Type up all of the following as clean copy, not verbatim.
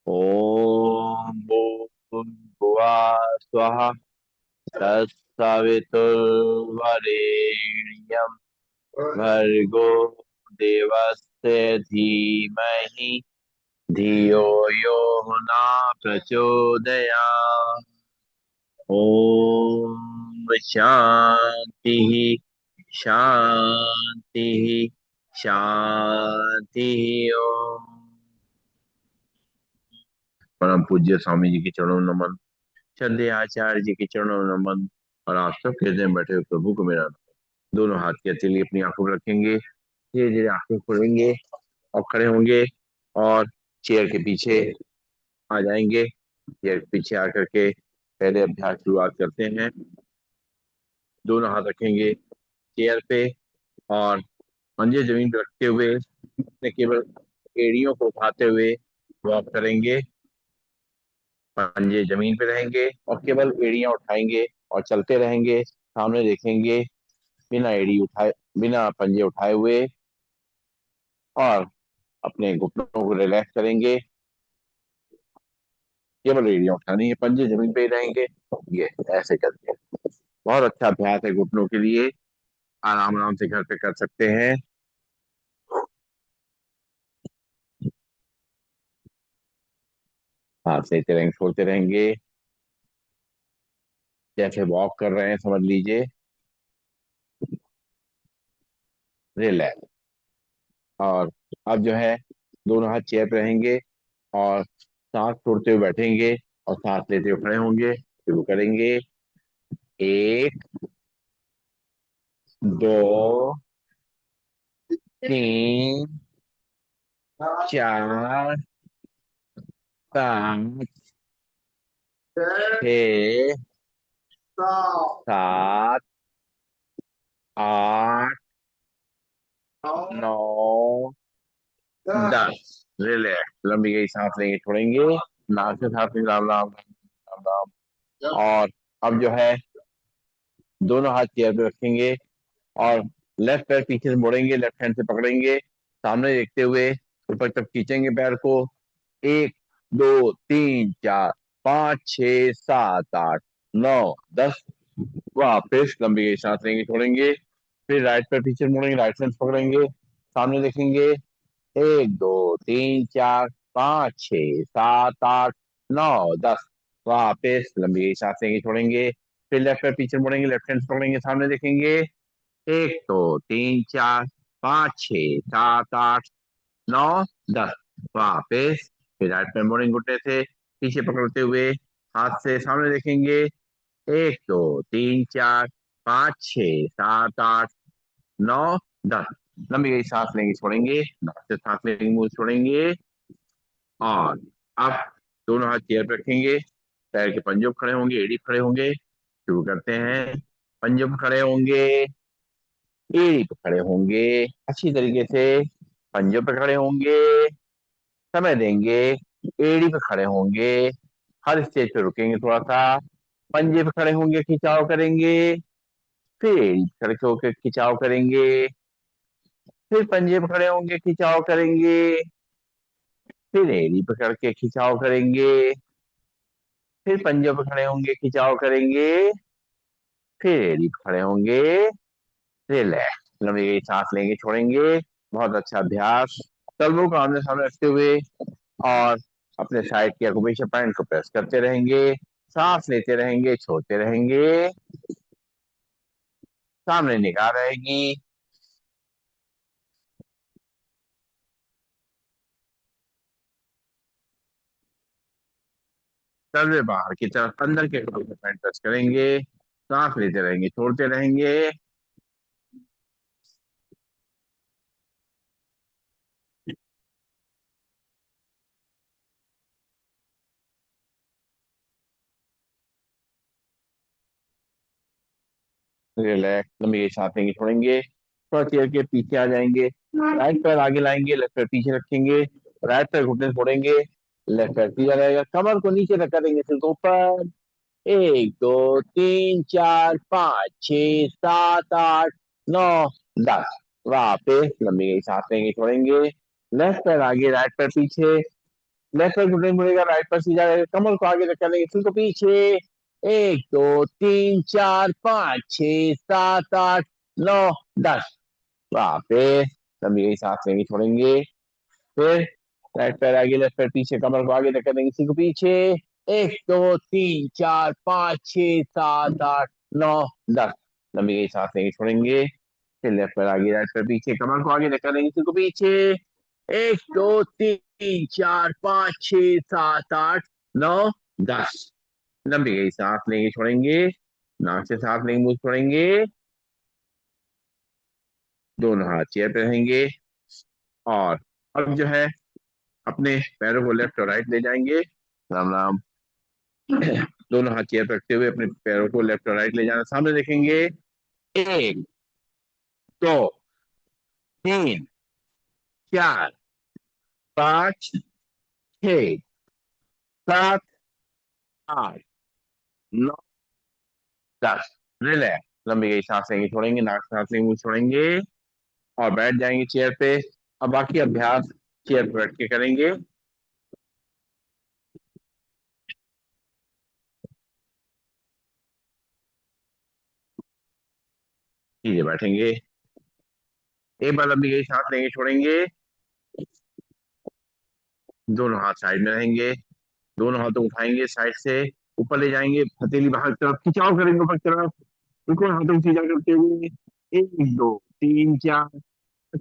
ओम भूर्भुवः स्वः तत्सवितुर्वरेण्यं भर्गो देवस्य धीमहि धियो यो न प्रचोदयात्। ओम शांति शांति शांति। ओम। परम पूज्य स्वामी जी के चरणों में नमन। श्रद्धेय आचार्य जी के चरणों में नमन। और आप सब हृदय में बैठे हुए प्रभु को मेरा नमन। दोनों हाथ के हथेली अपनी आंखों पर रखेंगे, धीरे धीरे आंखें खोलेंगे और खड़े होंगे और चेयर के पीछे आ जाएंगे। चेयर के पीछे आकर के पहले अभ्यास शुरुआत करते हैं। दोनों हाथ रखेंगे चेयर पे और पंजे जमीन पर रखते हुए अपने केवल एड़ियों को उठाते हुए वॉक करेंगे। पंजे जमीन पे रहेंगे और केवल एड़ियां उठाएंगे और चलते रहेंगे। सामने देखेंगे बिना एड़ी उठाए, बिना पंजे उठाए हुए, और अपने घुटनों को रिलैक्स करेंगे। केवल एड़ियां उठानी है, पंजे जमीन पे ही रहेंगे। ये ऐसे करके बहुत अच्छा अभ्यास है घुटनों के लिए। आराम आराम से घर पे कर सकते हैं। सांस लेते रहेंगे, छोड़ते रहेंगे, जैसे वॉक कर रहे हैं समझ लीजिए। रिलैक्स। और अब जो है दोनों हाथ चेयर पे रहेंगे और सांस छोड़ते हुए बैठेंगे और सांस लेते हुए खड़े होंगे। शुरू करेंगे। एक, दो, तीन, चार, पाँच, छः, सात, आठ, नौ, 10। रिलैक्स। लंबी गई सांस लेंगे, छोड़ेंगे। नाक से सांस लेंगे, राम राम राम राम। और अब जो है दोनों हाथ चेयर पे रखेंगे और लेफ्ट पैर पीछे से मोड़ेंगे, लेफ्ट हैंड से पकड़ेंगे, सामने देखते हुए ऊपर तक खींचेंगे पैर को। एक, दो, तीन, चार, पाँच, छः, सात, आठ, नौ, 10। वापिस लंबी गई सांस लेंगे, छोड़ेंगे। फिर राइट पैर पीछे मुड़ेंगे, राइट हैंड पकड़ेंगे, सामने देखेंगे। एक, दो, तीन, चार, पाँच, छः, सात, आठ, नौ, 10। वापिस लंबी गई सांस लेंगे, छोड़ेंगे। फिर लेफ्ट पैर पीछे मुड़ेंगे, लेफ्ट हैंड पकड़ेंगे, सामने देखेंगे। एक, दो, तीन, चार, पाँच, छः, सात, आठ, नौ, 10। वापिस फिर राइट पैर मुड़ेंगे घुटने से, पीछे पकड़ते हुए हाथ से सामने देखेंगे। एक, दो, तीन, चार, पाँच, छः, सात, आठ, नौ, 10। लंबी गई सांस लेंगे, छोड़ेंगे, नाक से सांस लेंगे, मुंह से छोड़ेंगे। और अब दोनों हाथ चेयर पे रखेंगे, पैर के पंजों पे खड़े होंगे, एड़ी पे खड़े होंगे। शुरू करते हैं। पंजों पे खड़े होंगे, एड़ी पे खड़े होंगे, अच्छी तरीके से पंजों पे खड़े होंगे, समय देंगे, एड़ी पे खड़े होंगे, हर स्टेज पे रुकेंगे थोड़ा सा, पंजे पे खड़े होंगे, खिंचाव करेंगे, फिर एड़ी पे खड़े होकर खिंचाव करेंगे, फिर पंजे पे खड़े होंगे, खिंचाव करेंगे, फिर एड़ी पकड़ के खिंचाव करेंगे, फिर पंजों पे खड़े होंगे, खिंचाव करेंगे, फिर एड़ी पे खड़े होंगे। रिलैक्स। लंबी गई सांस लेंगे, छोड़ेंगे। बहुत अच्छा अभ्यास। तलवों को आमने सामने रखते हुए और अपने साइड के एक्यूप्रेशर पॉइंट को प्रेस करते रहेंगे, सांस लेते रहेंगे, छोड़ते रहेंगे। सामने निगाह रहेगी। तलवे बाहर की तरफ अंदर के एक्यूप्रेशर पॉइंट प्रेस करेंगे, सांस लेते रहेंगे, छोड़ते रहेंगे। रिलैक्स। लंबी सांस लेंगे, छोड़ेंगे। थोड़ा चेयर के पीछे आ जाएंगे, राइट पैर आगे लाएंगे, लेफ्ट पैर पीछे रखेंगे, राइट पैर घुटने से फोड़ेंगे, लेफ्ट पैर सीधा रहेगा, कमर को नीचे रख देंगे, सिर को ऊपर। एक, दो, तीन, चार, पाँच, छः, सात, आठ, नौ, 10। वापिस लंबी गई सांस लेंगे, छोड़ेंगे। लेफ्ट पैर आगे, राइट पैर पीछे, लेफ्ट पर घुटने मुड़ेगा, राइट पर सीधा रहेगा, कमर को आगे रख लेंगे, सिर को पीछे। 1 2 3 4 5 6 7 8 9 10। वापिस लंबी गई सांस लेंगे, छोड़ेंगे। फिर राइट पैर आगे, लेफ्ट पैर पीछे, कमर को आगे धक्का देंगे, सिर को पीछे। 1 2 3 4 5 6 7 8 9 10। लंबी गई सांस लेंगे, छोड़ेंगे। फिर लेफ्ट पैर आगे, राइट पैर पीछे, कमर को आगे धक्का देंगे, सिर को पीछे। 1 2 3 4 5 6 7 8 9 10। लंबी गई सांस लेंगे, छोड़ेंगे। नाक से सांस लेंगे, मुंह छोड़ेंगे। दोनों हाथ चेयर पे रहेंगे। और अब जो है अपने पैरों को लेफ्ट और राइट ले जाएंगे। राम राम। दोनों हाथ चेयर पर रखते हुए अपने पैरों को लेफ्ट और राइट ले जाना, सामने देखेंगे। 1 2 3 4 5 6 7 8 9 10। रिलैक्स। लंबी गई सांस लेंगे, छोड़ेंगे, नाक सांस लेंगे, मुंह छोड़ेंगे। और बैठ जाएंगे चेयर पे। अब बाकी अभ्यास चेयर पे बैठ के करेंगे। लीजिए बैठेंगे। एक बार लंबी गई सांस लेंगे, छोड़ेंगे। दोनों हाथ साइड में रहेंगे। दोनों हाथों को उठाएंगे, साइड से ऊपर ले जाएंगे, हथेली बाहर की तरफ खिंचाव करेंगे ऊपर की तरफ। बिल्कुल हाथों को सीधा करते हुए। 1 2 3 4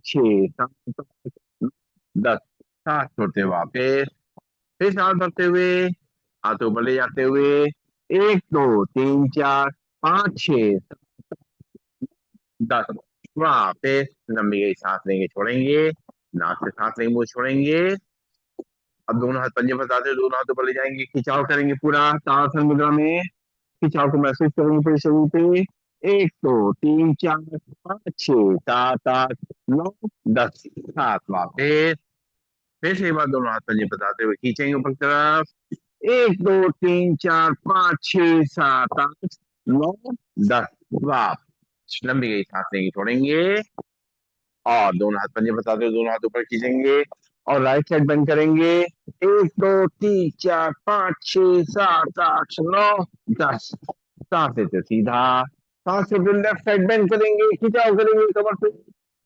6 7 8 9 10। सांस छोड़ते हुए वापिस। फिर सांस भरते हुए, हाथों ऊपर ले जाते हुए। 1 2 3 4 5 6 7 10। वापिस लंबी गई सांस लेंगे, छोड़ेंगे। नाक से सांस लेंगे, मुंह छोड़ेंगे। अब दोनों हाथ पंजे फंसाते हुए दोनों हाथों पर ले जाएंगे, खिंचाव करेंगे पूरा ताड़ासन मुद्रा में। खिंचाव को महसूस करेंगे पूरे शरीर पे। 1 2 3 4 5 6 7 8 9 10। सात वापिस। फिर से एक बार दोनों हाथ पंजे फंसाते हुए खींचेंगे ऊपर की तरफ। 1 2 3 4 5 6 7 8 9 10। वापस लंबी गई सांस लेंगे, छोड़ेंगे। और दोनों हाथ पंजे फंसाते हुए दोनों हाथ ऊपर खींचेंगे। और राइट साइड बेंड करेंगे। 1 2 3 4 5 6 7 8 9 10। सांस लेते सीधा। सांस लेते लेफ्ट साइड बेंड करेंगे, खिंचाव करेंगे कमर पे।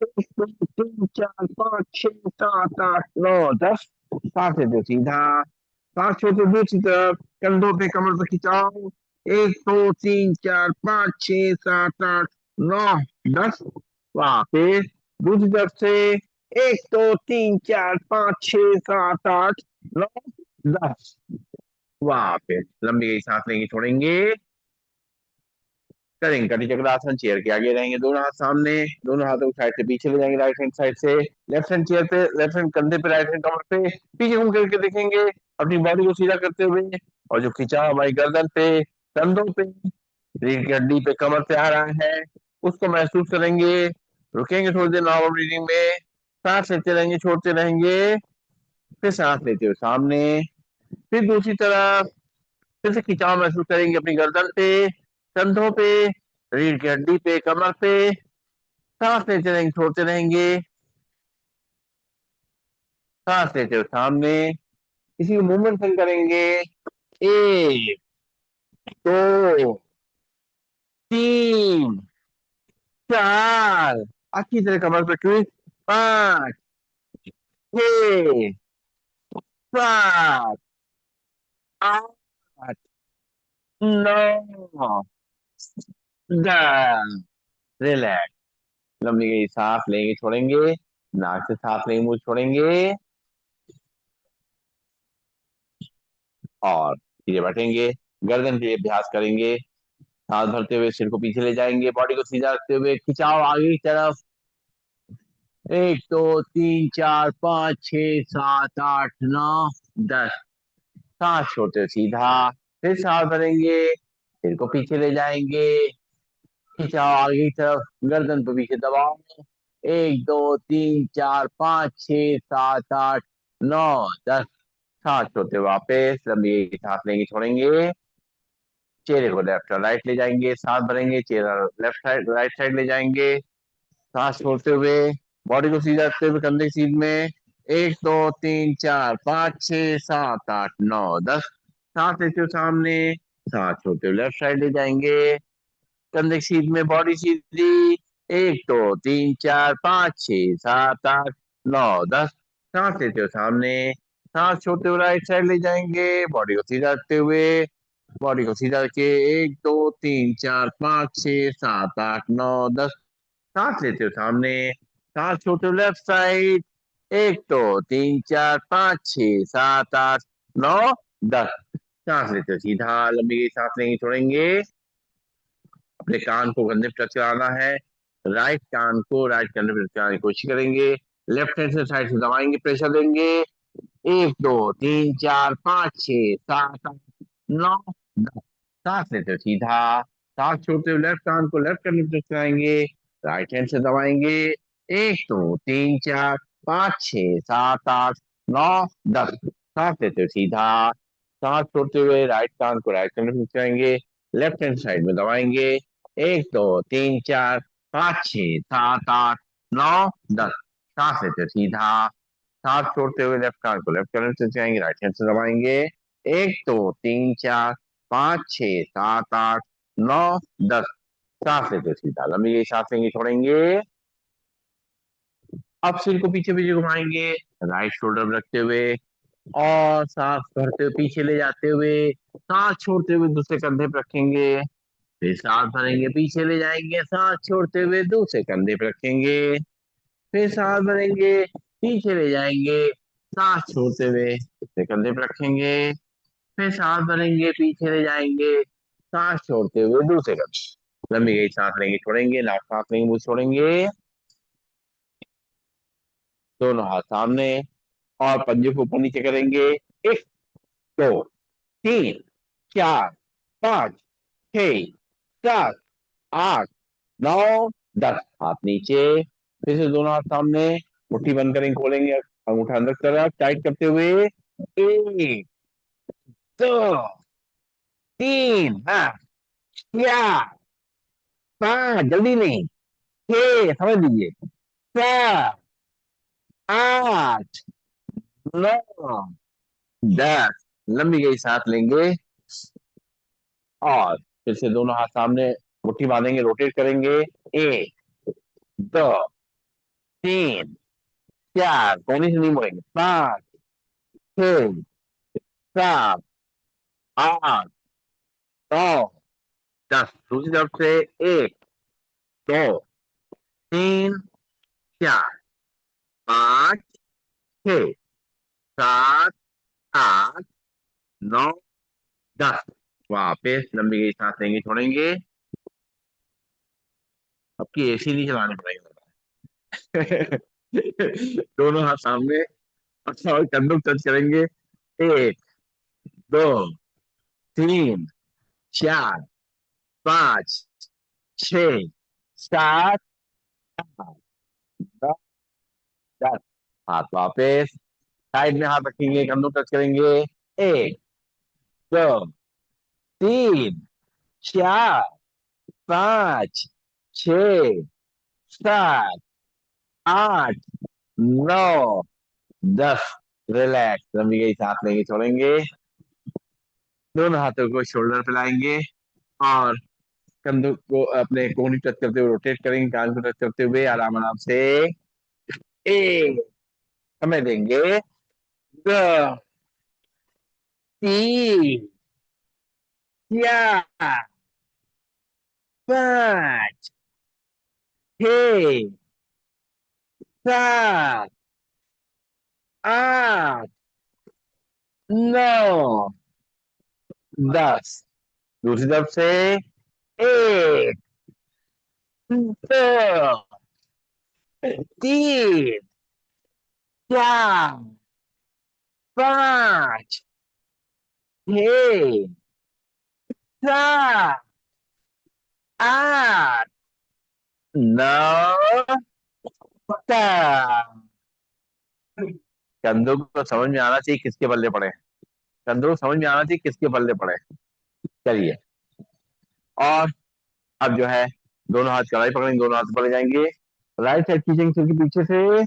1 2 3 4 5 6 7 8 9 10। सांस लेते सीधा। सांस छोड़ते दूसरी तरफ, कंधों पे कमर पे खिंचाव। 1 2 3 4 5 6 7 8 9 10। वापिस दूसरी तरफ से। 1 2 3 4 5 6 7 8 9 10। वापिस लंबी गई सांस लेंगे, छोड़ेंगे। करेंगे कटी चक्रासन, चेयर के आगे रहेंगे, दोनों हाथ सामने। दोनों हाथों को साइड से पीछे ले जाएंगे, राइट हैंड साइड से। लेफ्ट हैंड चेयर पे, लेफ्ट हैंड कंधे पे, राइट हैंड कमर पे। पीछे घूम करके देखेंगे अपनी बॉडी को सीधा करते हुए। और जो खिंचाव हमारी गर्दन पे, कंधों पे, रीढ़ की हड्डी पे, कमर पे आ रहा है, उसको महसूस करेंगे। रुकेंगे थोड़ी देर नॉर्मल ब्रीदिंग में। सांस लेते रहेंगे, छोड़ते रहेंगे। फिर सांस लेते हुए सामने। फिर दूसरी तरफ। फिर से खिंचाव महसूस करेंगे अपनी गर्दन पे, कंधों पे, रीढ़ की हड्डी पे, कमर पे। सांस लेते रहेंगे, छोड़ते रहेंगे। सांस लेते हुए सामने। इसी को मूवमेंट फिल करेंगे। 1 2 3 4। अच्छी तरह कमर पे ट्विस्ट। 5 6 7 8 9 10। रिलैक्स। लंबी गई सांस लेंगे, छोड़ेंगे। नाक से सांस लेंगे, मुंह छोड़ेंगे। और सीधे बैठेंगे। गर्दन के लिए अभ्यास करेंगे। सांस भरते हुए सिर को पीछे ले जाएंगे, बॉडी को सीधा रखते हुए खिंचाव आगे की तरफ। 1 2 3 4 5 6 7 8 9 10। सांस छोड़ते हुए सीधा। फिर सांस भरेंगे, सिर को पीछे ले जाएंगे, खिंचाव आगे की तरफ, गर्दन पे पीछे दबाओ। 1 2 3 4 5 6 7 8 9 10। सांस छोड़ते हुए वापस लंबी सांस लेंगे, छोड़ेंगे। चेहरे को लेफ्ट और राइट ले जाएंगे, सांस भरेंगे, चेहरा लेफ्ट साइड राइट साइड ले जाएंगे। सांस छोड़ते हुए बॉडी को सीधा रखते हुए कंधे की सीध में। 1 2 3 4 5 6 7 8 9 10। सांस लेते हो सामने, सांस छोड़ते हुए लेफ्ट साइड ले जाएंगे। कंधे सीध में, बॉडी सीधी। 1 2 3 4 5 6 7 8 9 10। सांस लेते हो सामने, सांस छोड़ते हुए राइट साइड ले जाएंगे। बॉडी को सीधा रखते हुए, बॉडी को सीधा रखे। 1 2 3 4 5 6 7 8 9 10। सांस लेते हो सामने, सांस छोड़ते हुए लेफ्ट साइड। 1 2 3 4 5 6 7 8 9 10। सांस लेते हो सीधा, लंबी गई सांस लेंगे, छोड़ेंगे। अपने कान को कंधे पे टच कराना है। राइट कान को राइट कंधे पे टच कराने की कोशिश करेंगे। लेफ्ट हैंड से साइड से दबाएंगे, प्रेशर देंगे। 1 2 3 4 5 6 7 8 9 10। सांस लेते हो सीधा, सांस छोड़ते हुए लेफ्ट कान को लेफ्ट कंधे पे टच कराएंगे। राइट हैंड से दबाएंगे। 1 2 3 4 5 6 7 8 9 10। सांस लेते हो सीधा, सांस छोड़ते हुए राइट कान को राइट कंधे पे टच कराएंगे। लेफ्ट हैंड साइड में दबाएंगे। 1 2 3 4 5 6 7 8 9 10। सांस लेते हो सीधा, सांस छोड़ते हुए लेफ्ट कान को लेफ्ट करने से जाएंगे, राइट हैंड से दबाएंगे। 1 2 3 4 5 6 7 8 9 10। सांस लेते हुए सीधा, लंबी गई सांस लेंगे, छोड़ेंगे। अब सिर को पीछे पीछे घुमाएंगे, राइट शोल्डर में रखते हुए, और सांस भरते हुए पीछे ले जाते हुए, सांस छोड़ते हुए दूसरे कंधे पे रखेंगे। फिर सांस भरेंगे, पीछे ले जाएंगे, सांस छोड़ते हुए दूसरे कंधे पे रखेंगे। फिर सांस भरेंगे, पीछे ले जाएंगे, सांस छोड़ते हुए दूसरे कंधे पे रखेंगे। फिर सांस भरेंगे, पीछे ले जाएंगे, सांस छोड़ते हुए दूसरे कंधे। लंबी गई सांस लेंगे, छोड़ेंगे, नाक सांस लेंगे, मुंह छोड़ेंगे। दोनों हाथ सामने, और पंजे को ऊपर नीचे करेंगे। 1 2 3 4 5 6 7 8 9 10। हाथ नीचे, फिर से दोनों हाथ सामने, मुट्ठी बंद करेंगे, खोलेंगे, अंगूठा अंदर की तरफ टाइट करते हुए। 1 2 3 हाँ, 4 5, जल्दी नहीं, 6 समझ लीजिए, 7 8 9 10। लंबी गई सांस लेंगे, और फिर से दोनों हाथ सामने, मुट्ठी बांधेंगे, रोटेट करेंगे। 1 2 3 4, कोने से नहीं मुड़ेंगे, 5 6 7 8 9 10। दूसरी तरफ से। 1 2 3 4 5 6 7 8 9 10। वापिस लंबी गई सांस लेंगे, छोड़ेंगे। अब की एसी नहीं चलाने पड़ेगा। दोनों हाथ सामने, और कंधों को टच करेंगे। 1 2 3 4 5 6 7 8 9 10। हाथ वापस साइड में, हाथ रखेंगे, कंधों टच करेंगे। 1 2 3 4 5 6 7 8 9 10। रिलैक्स, लंबी गई सांस लेंगे, छोड़ेंगे। दोनों हाथों को शोल्डर पे लाएंगे, और कंधों को अपने कोहनी टच करते हुए रोटेट करेंगे, कान को टच करते हुए आराम आराम से। एक, समय देंगे। 2 3 4 5 6 7 8 9 10। दूसरी तरफ से। 1 2 3 4 5 6 7 8 9 10। कंधों को समझ में आना चाहिए किसके बल्ले पड़े। कंधों को समझ में आना चाहिए किसके बल्ले पड़े। चलिए, और अब जो है, दोनों हाथ कलाई पकड़ेंगे, दोनों हाथ पकड़े जाएंगे। राइट साइड खींचेंगे सिर के पीछे से।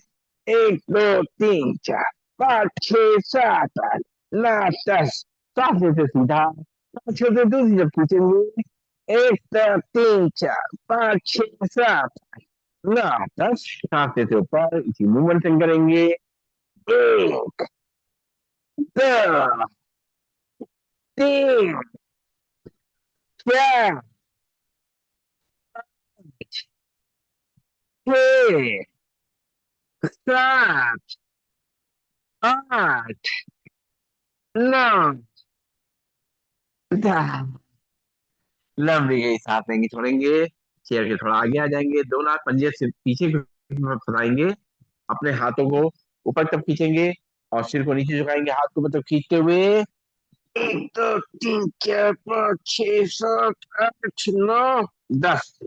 एक दो तीन चार पाँच छह सात आठ नौ दस। सात में से सीधा पाँच छोटे दूसरी जब खींचेंगे। एक दो तीन चार पाँच छह सात नौ दस। सात से ऊपर इसी मूवमेंट से करेंगे। एक दो तीन चार छह सात आठ नौ दस। लंबी गई सांस लेंगे छोड़ेंगे। चेयर के थोड़ा आगे आ जाएंगे। दोनों हाथ पंजे से पीछे की तरफ फैलाएंगे। अपने हाथों को ऊपर तक खींचेंगे और सिर को नीचे झुकाएंगे हाथ को ऊपर तक खींचते हुए। एक दो तीन चार पाँच छह सात आठ नौ दस।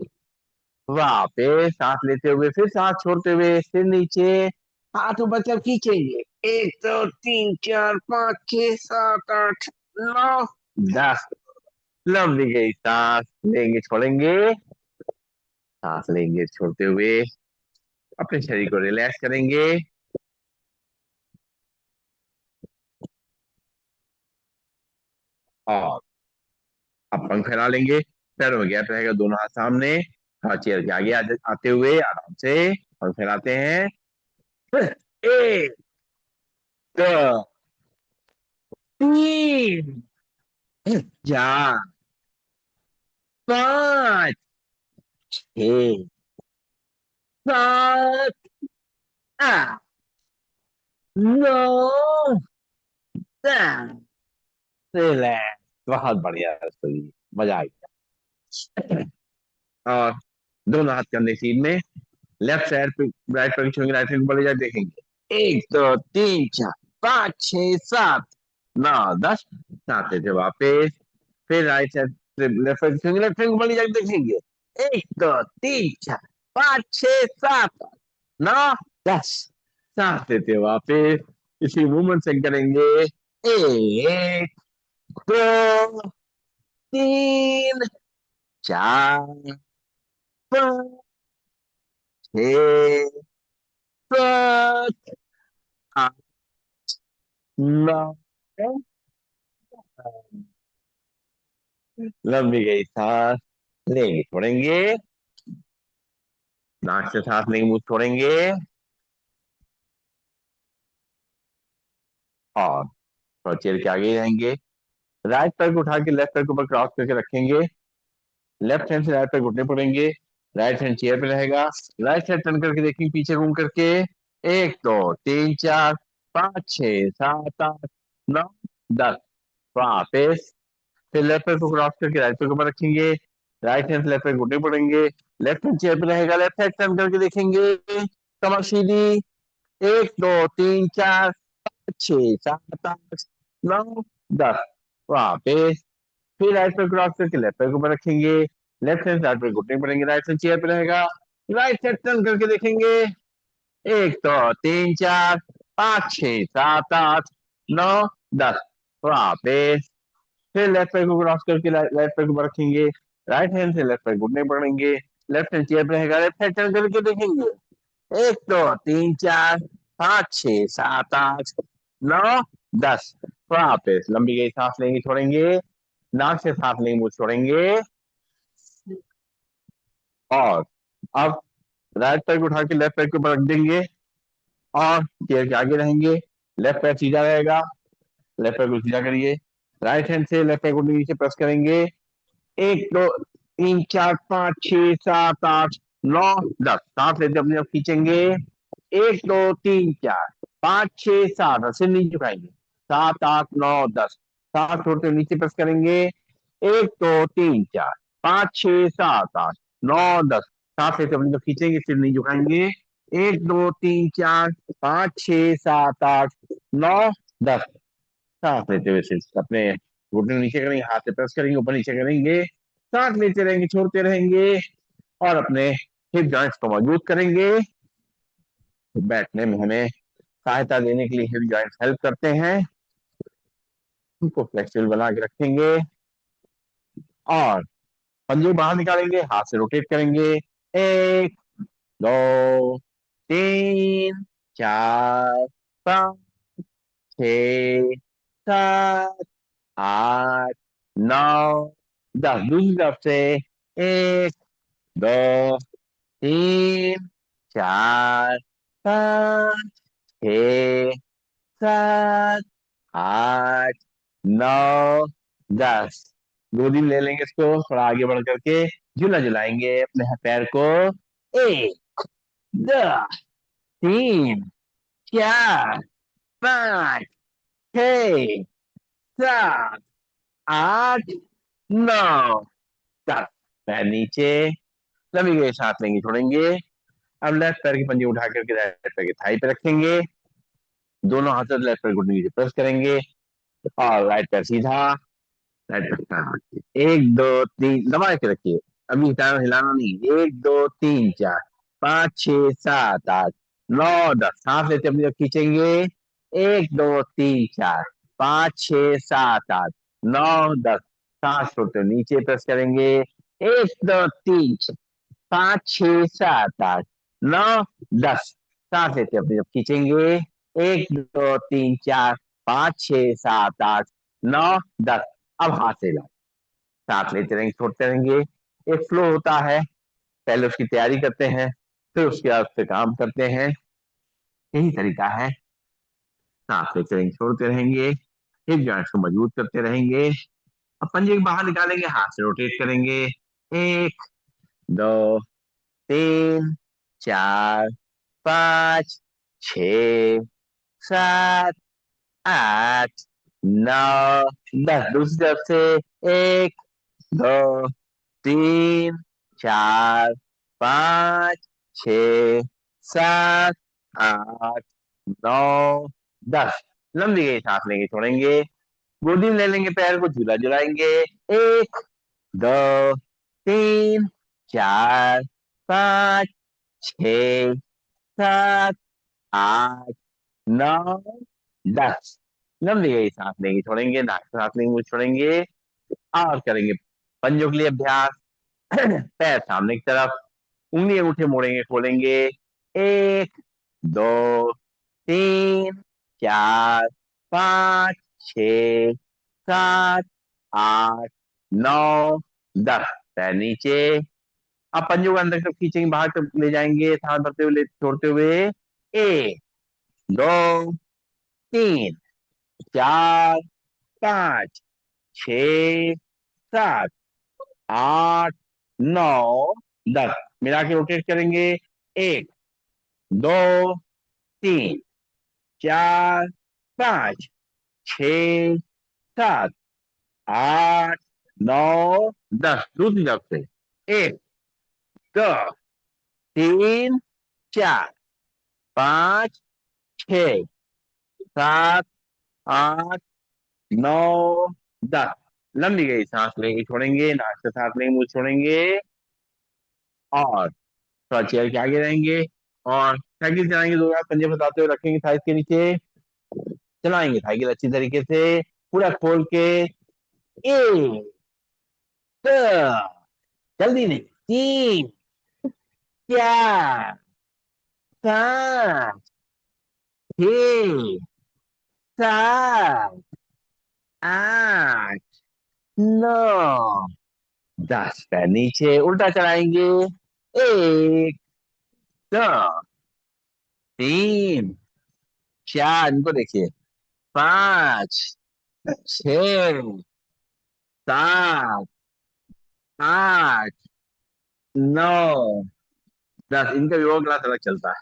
वापस सांस लेते हुए फिर सांस छोड़ते हुए सिर नीचे हाथ ऊपर तक खींचेंगे। एक दो तीन चार पाँच छह सात आठ नौ दस। लंबी गई सांस लेंगे छोड़ेंगे। सांस लेंगे छोड़ते हुए अपने शरीर को रिलैक्स करेंगे। और अब पंख फैला लेंगे। पैरों में गैप रहेगा। दोनों हाथ सामने। हाँ, चेयर के आगे आते हुए आराम से पंख फैलाते हैं। एक दो तीन चार पाँच छह सात आठ नौ दस। रिलैक्स। बहुत बढ़िया दोस्तों, मजा आ गया। और दोनों हाथ कंधे सीध में। लेफ्ट साइड पे राइट पैर छूएंगे। राइट हैंड ऊपर ले जाके देखेंगे। एक दो तीन चार पाँच छह सात नौ दस। सात से वापस फिर राइट साइड से लेफ्ट पैर छूएंगे। लेफ्ट हैंड ऊपर ले जाके देखेंगे। एक दो तीन चार पाँच छह सात नौ दस। सांस लेते वापस इसी मूवमेंट से करेंगे। एक दो तीन चार पाँच छह सात आठ नौ। लंबी गई सांस लेंगे छोड़ेंगे। नाक से सांस लेंगे मुंह छोड़ेंगे। और थोड़ा चेयर के आगे ही रहेंगे। राइट पैर को उठा के लेफ्ट पैर के ऊपर क्रॉस करके रखेंगे। लेफ्ट हैंड से राइट पैर घुटने पड़ेंगे। राइट हैंड चेयर पे रहेगा। राइट साइड टर्न करके देखेंगे पीछे घूम करके। एक दो तीन चार पाँच छह सात आठ नौ दस। वापिस फिर लेफ्ट पैर को क्रॉस करके राइट पैर के ऊपर रखेंगे। राइट हैंड से लेफ्ट पैर घुटने पड़ेंगे। लेफ्ट हैंड चेयर पे रहेगा। लेफ्ट साइड टर्न करके देखेंगे। कमर सीधी। एक दो तीन चार छह सात आठ नौ दस। वापिस फिर राइट पैर क्रॉस करके लेफ्ट पैर के ऊपर रखेंगे। लेफ्ट हैंड राइट पैर घुटने पड़ेंगे। राइट हैंड चेयर पे रहेगा। राइट साइड टर्न करके देखेंगे। एक दो तीन चार पाँच छह सात आठ नौ दस। वापिस फिर लेफ्ट पैर को क्रॉस करके राइट पैर के ऊपर रखेंगे। राइट हैंड से लेफ्ट पैर घुटने पड़ेंगे। लेफ्ट हैंड चेयर पे रहेगा। लेफ्ट साइड टर्न करके देखेंगे। एक दो तीन चार पाँच छह सात आठ नौ दस। वापिस लंबी गई सांस लेंगे छोड़ेंगे। नाक से सांस लेंगे मुंह छोड़ेंगे। और अब राइट पैर को उठा के लेफ्ट पैर के ऊपर रख देंगे और चेयर के आगे रहेंगे। लेफ्ट पैर सीधा रहेगा। लेफ्ट पैर को सीधा करिए। राइट हैंड से लेफ्ट पैर को नीचे प्रेस करेंगे। एक दो तीन चार पाँच छह सात आठ नौ दस। सांस लेते अपने आप खींचेंगे। एक दो तीन चार पाँच छह सात। और सिर नीचे झुकाएंगे। सात आठ नौ दस। सांस छोड़ते हुए नीचे प्रेस करेंगे। एक दो तीन चार पाँच छह सात आठ नौ दस। सांस लेते अपने आप खींचेंगे। सिर नहीं झुकाएंगे। एक दो तीन चार पाँच छह सात आठ नौ दस। सांस लेते हुए सिर अपने घुटने को नीचे करेंगे। हाथ से प्रेस करेंगे ऊपर नीचे करेंगे। सांस लेते रहेंगे छोड़ते रहेंगे और अपने हिप जॉइंट्स को मजबूत करेंगे। बैठने में हमें सहायता देने के लिए हिप जॉइंट्स हेल्प करते हैं। उनको फ्लेक्सिबल बना के रखेंगे और पंजे बाहर निकालेंगे। हाथ से रोटेट करेंगे। एक दो तीन चार, पाँच, छः, सात, आठ, नौ, दस। दूसरी तरफ से एक, दो, तीन, चार, पाँच, छः, सात, आठ, नौ, दस। गोदी में ले लेंगे इसको, थोड़ा आगे बढ़ करके झूला झुलाएंगे अपने पैर को। एक, दो, तीन, चार, पाँच, छः, सात, आठ, नौ, दस। पैर नीचे, लंबी गई सांस लेंगे, छोड़ेंगे। अब लेफ्ट पैर की पंजे उठा करके राइट पैर की थाई पे रखेंगे। दोनों हाथों से लेफ्ट पैर को नीचे प्रेस करेंगे और राइट पैर सीधा। राइट पैर हाँ। एक, दो, तीन, दबा के रखिए। अभी हिलाना हिलाना नहीं। एक, दो, तीन, चार, पाँच, छः, सात, आठ, नौ, दस। सांस लेते अपनी तरफ खींचेंगे। एक, दो, तीन, चार, पाँच, छः, सात, आठ, नौ, दस। सांस छोड़ते हुए नीचे प्रेस करेंगे। एक, दो, तीन, पाँच, छः, सात, आठ, नौ, दस। सांस लेते अपनी तरफ खींचेंगे। एक, दो, तीन, चार, पाँच, छः, सात, आठ, नौ, दस। अब हाथ से हिलाओ। सांस लेते रहेंगे, छोड़ते रहेंगे। एक फ्लो होता है, पहले उसकी तैयारी करते हैं, फिर उसके बाद उस पर काम करते हैं। यही तरीका है। सांस लेते रहेंगे, छोड़ते रहेंगे, हिप जॉइंट्स को मजबूत करते रहेंगे। अब पंजे को बाहर निकालेंगे, हाथ से रोटेट करेंगे। एक, दो, तीन, चार, पाँच, छ, सात, आठ, नौ, दस। दूसरी तरफ से एक, दो, तीन, चार, पाँच, छ, सात, आठ, नौ, दस। लंबी गई सांस लेंगे, छोड़ेंगे। गोदी में ले लेंगे, पैर को झूला झुलाएंगे। एक, दो, तीन, चार, पाँच, छ, सात, आठ, नौ, दस। लंबी गई सांस लेंगे, छोड़ेंगे। नाक से सांस लेंगे, मुंह छोड़ेंगे। और करेंगे पंजों के लिए अभ्यास। पैर सामने की तरफ, उंगली अंगूठे मोड़ेंगे, खोलेंगे। एक, दो, तीन, चार, पाँच, छ, सात, आठ, नौ, दस। पैर नीचे। अब पंजों को अंदर की तरफ खींचेंगे, बाहर तक ले जाएंगे, सांस भरते हुए छोड़ते हुए। एक, दो, तीन, चार, पाँच, छ, सात, आठ, नौ, दस। मिला के रोटेट करेंगे। एक, दो, तीन, चार, पाँच, छ, सात, आठ, नौ, दस। दूसरी तरफ से। एक, दो, तीन, चार, पाँच, छ, सात, आठ, नौ, दस। लंबी गई सांस लेंगे, छोड़ेंगे। नाक से सांस लेंगे, मुंह छोड़ेंगे। और थोड़ा चेयर के आगे रहेंगे और साइकिल चलाएंगे। दो हाथ पंजे फंसाते हुए रखेंगे थाइस के नीचे। चलाएंगे साइकिल अच्छी तरीके से, पूरा खोल के। एक, दो, जल्दी नहीं। तीन, चार, पाँच, छ, सात, आठ, नौ, दस। पैर नीचे उल्टा चलाएंगे। एक, दो, तीन, चार, इनको देखिए। पाँच, छ, सात, आठ, नौ, दस। इनका योगा क्लास अलग चलता है।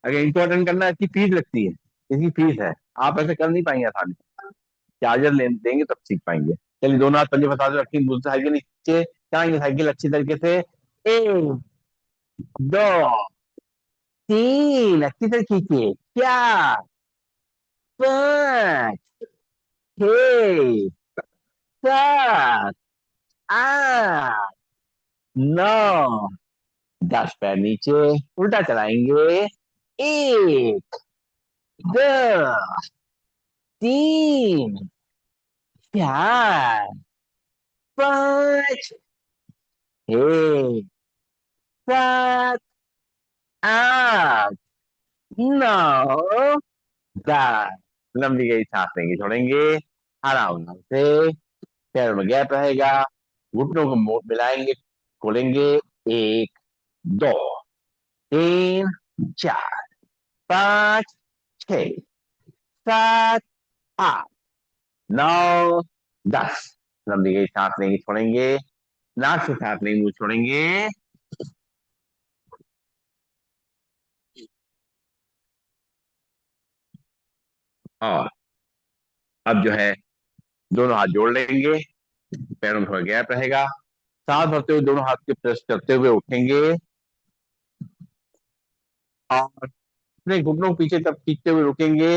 अगर इनको अटेंड करना है, इसकी फीस लगती है। इसकी फीस है। आप ऐसे कर नहीं पाएंगे आसानी से। चार्जर ले देंगे तब सीख पाएंगे। चलिए, दोनों हाथ पंजे फंसा के रखेंगे, दूसरे साइकिल नीचे चलाएंगे साइकिल अच्छी तरीके से। एक, दो, तीन, अच्छी तरह खींचिए। चार, पाँच, छ, सात, आठ, नौ, दस। पैर नीचे उल्टा चलाएंगे। एक, दो, तीन, चार, पाँच, छ, सात, आठ, No, that. लंबी गई सांस लेंगे, छोड़ेंगे, आराम से, पैर में गैप रहेगा, घुटनों को मिलाएंगे, खोलेंगे, एक, दो, तीन, चार, पाँच, छ, सात, आठ, नौ, 10। लंबी गई सांस लेंगे, छोड़ेंगे, नाक से सांस लेंगे, मुंह छोड़ेंगे, और अब जो है दोनों हाथ जोड़ लेंगे, पैरों में थोड़ा गैप रहेगा, सांस भरते हुए दोनों हाथ के प्रेस करते हुए उठेंगे, और अपने घुटनों को पीछे तक खींचते हुए रुकेंगे,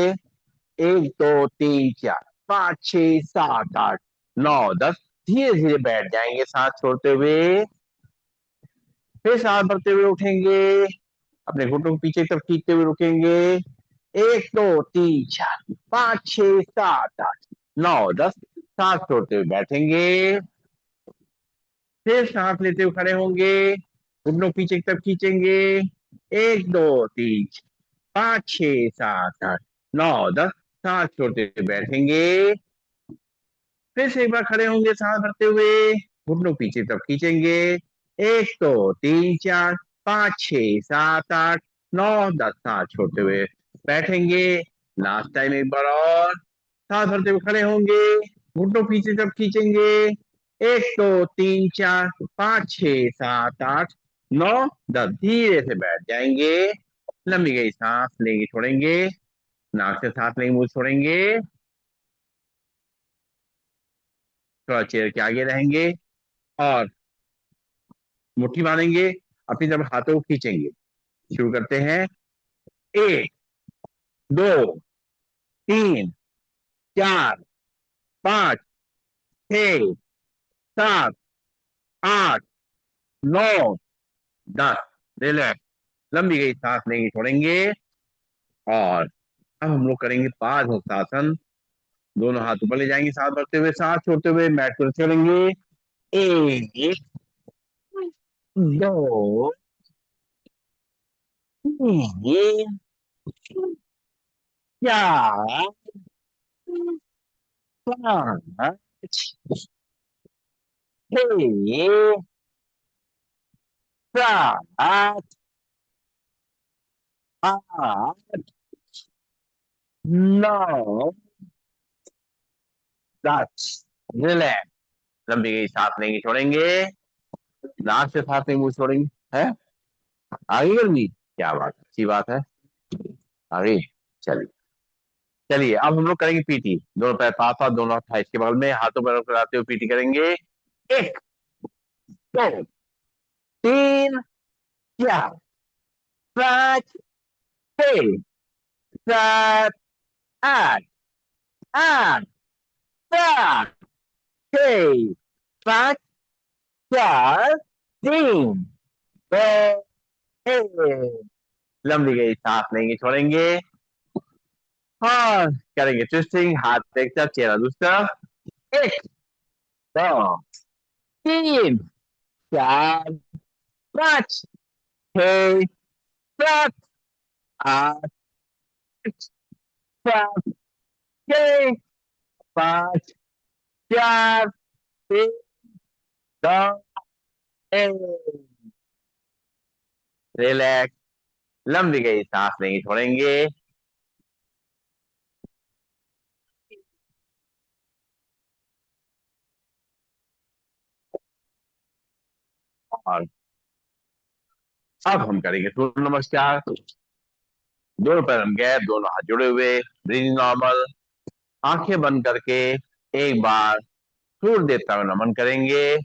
एक, दो, तीन, चार, पाँच, छह, सात, आठ, नौ, 10। धीरे धीरे बैठ जाएंगे सांस छोड़ते हुए, फिर सांस भरते हुए उठेंगे, अपने घुटनों को पीछे की तरफ खींचते हुए रुकेंगे, एक, दो, तीन, चार, पाँच, छह, सात, आठ, नौ, 10। सांस छोड़ते हुए बैठेंगे, फिर सांस लेते हुए खड़े होंगे, घुटनों को पीछे की तरफ खींचेंगे, एक, दो, तीन, पाँच, छह, सात, आठ, नौ, 10। सांस छोड़ते हुए बैठेंगे, फिर से एक बार खड़े होंगे सांस भरते हुए, घुटनों को पीछे की तरफ खींचेंगे, एक, दो, तीन, चार, पाँच, छह, सात, आठ, नौ, 10। सांस छोड़ते हुए बैठेंगे, लास्ट टाइम एक बार और, सांस भरते हुए खड़े होंगे, घुटनों पीछे की तरफ खींचेंगे, एक, दो, तीन, चार, पाँच, छह, सात, आठ, नौ, 10। धीरे से बैठ जाएंगे, लंबी गई सांस लेंगे, छोड़ेंगे, नाक से सांस लेंगे, मुंह छोड़ेंगे, थोड़ा चेयर के आगे रहेंगे, और मुट्ठी बांधेंगे, अपनी तरफ हाथों को खींचेंगे। शुरू करते हैं, एक, दो, तीन, चार, पाँच, छ, सात, आठ, नौ, 10। रिलैक्स, लंबी गई सांस लेंगे, छोड़ेंगे, और अब हम लोग करेंगे पाद दोनों हाथ ऊपर ले जाएंगे, सांस भरते हुए, सांस छोड़ते हुए मैट पर चलेंगे, एक, दो, तीन, चार, पाँच, छह, सात, आठ, नौ, 10। रिलैक्स, लंबी गई सांस लेंगे, छोड़ेंगे, नाक से सांस लेंगे, मुंह छोड़ेंगे, है आगे गर्मी, क्या बात, अच्छी बात है, आगे, चलिए, चलिए अब हम लोग करेंगे पीटी, दोनों पैर पास पास, दोनों हाथ थाइस के बगल में, हाथों पैरों को फैलाते हुए पीटी करेंगे, एक, दो, तीन, चार, पाँच, छह, सात, आठ, आठ, सात, छह, पाँच, चार, तीन, दो, एक। लंबी गई सांस लेंगे, छोड़ेंगे, और करेंगे ट्विस्टिंग, हाथ एक तरफ, चेहरा दूसरी तरफ, एक, दो, तीन, चार, पाँच, छह, सात, आठ, सात, छह, पाँच, चार, तीन, दो, एक। रिलैक्स, लंबी गई सांस लेंगे, छोड़ेंगे, और अब हम करेंगे सूर्य नमस्कार, दोनों पैर हम गैप, दोनों हाथ जुड़े हुए, ब्रीदिंग नॉर्मल, आंखें बंद करके एक बार सूर्य देवता को नमन करेंगे,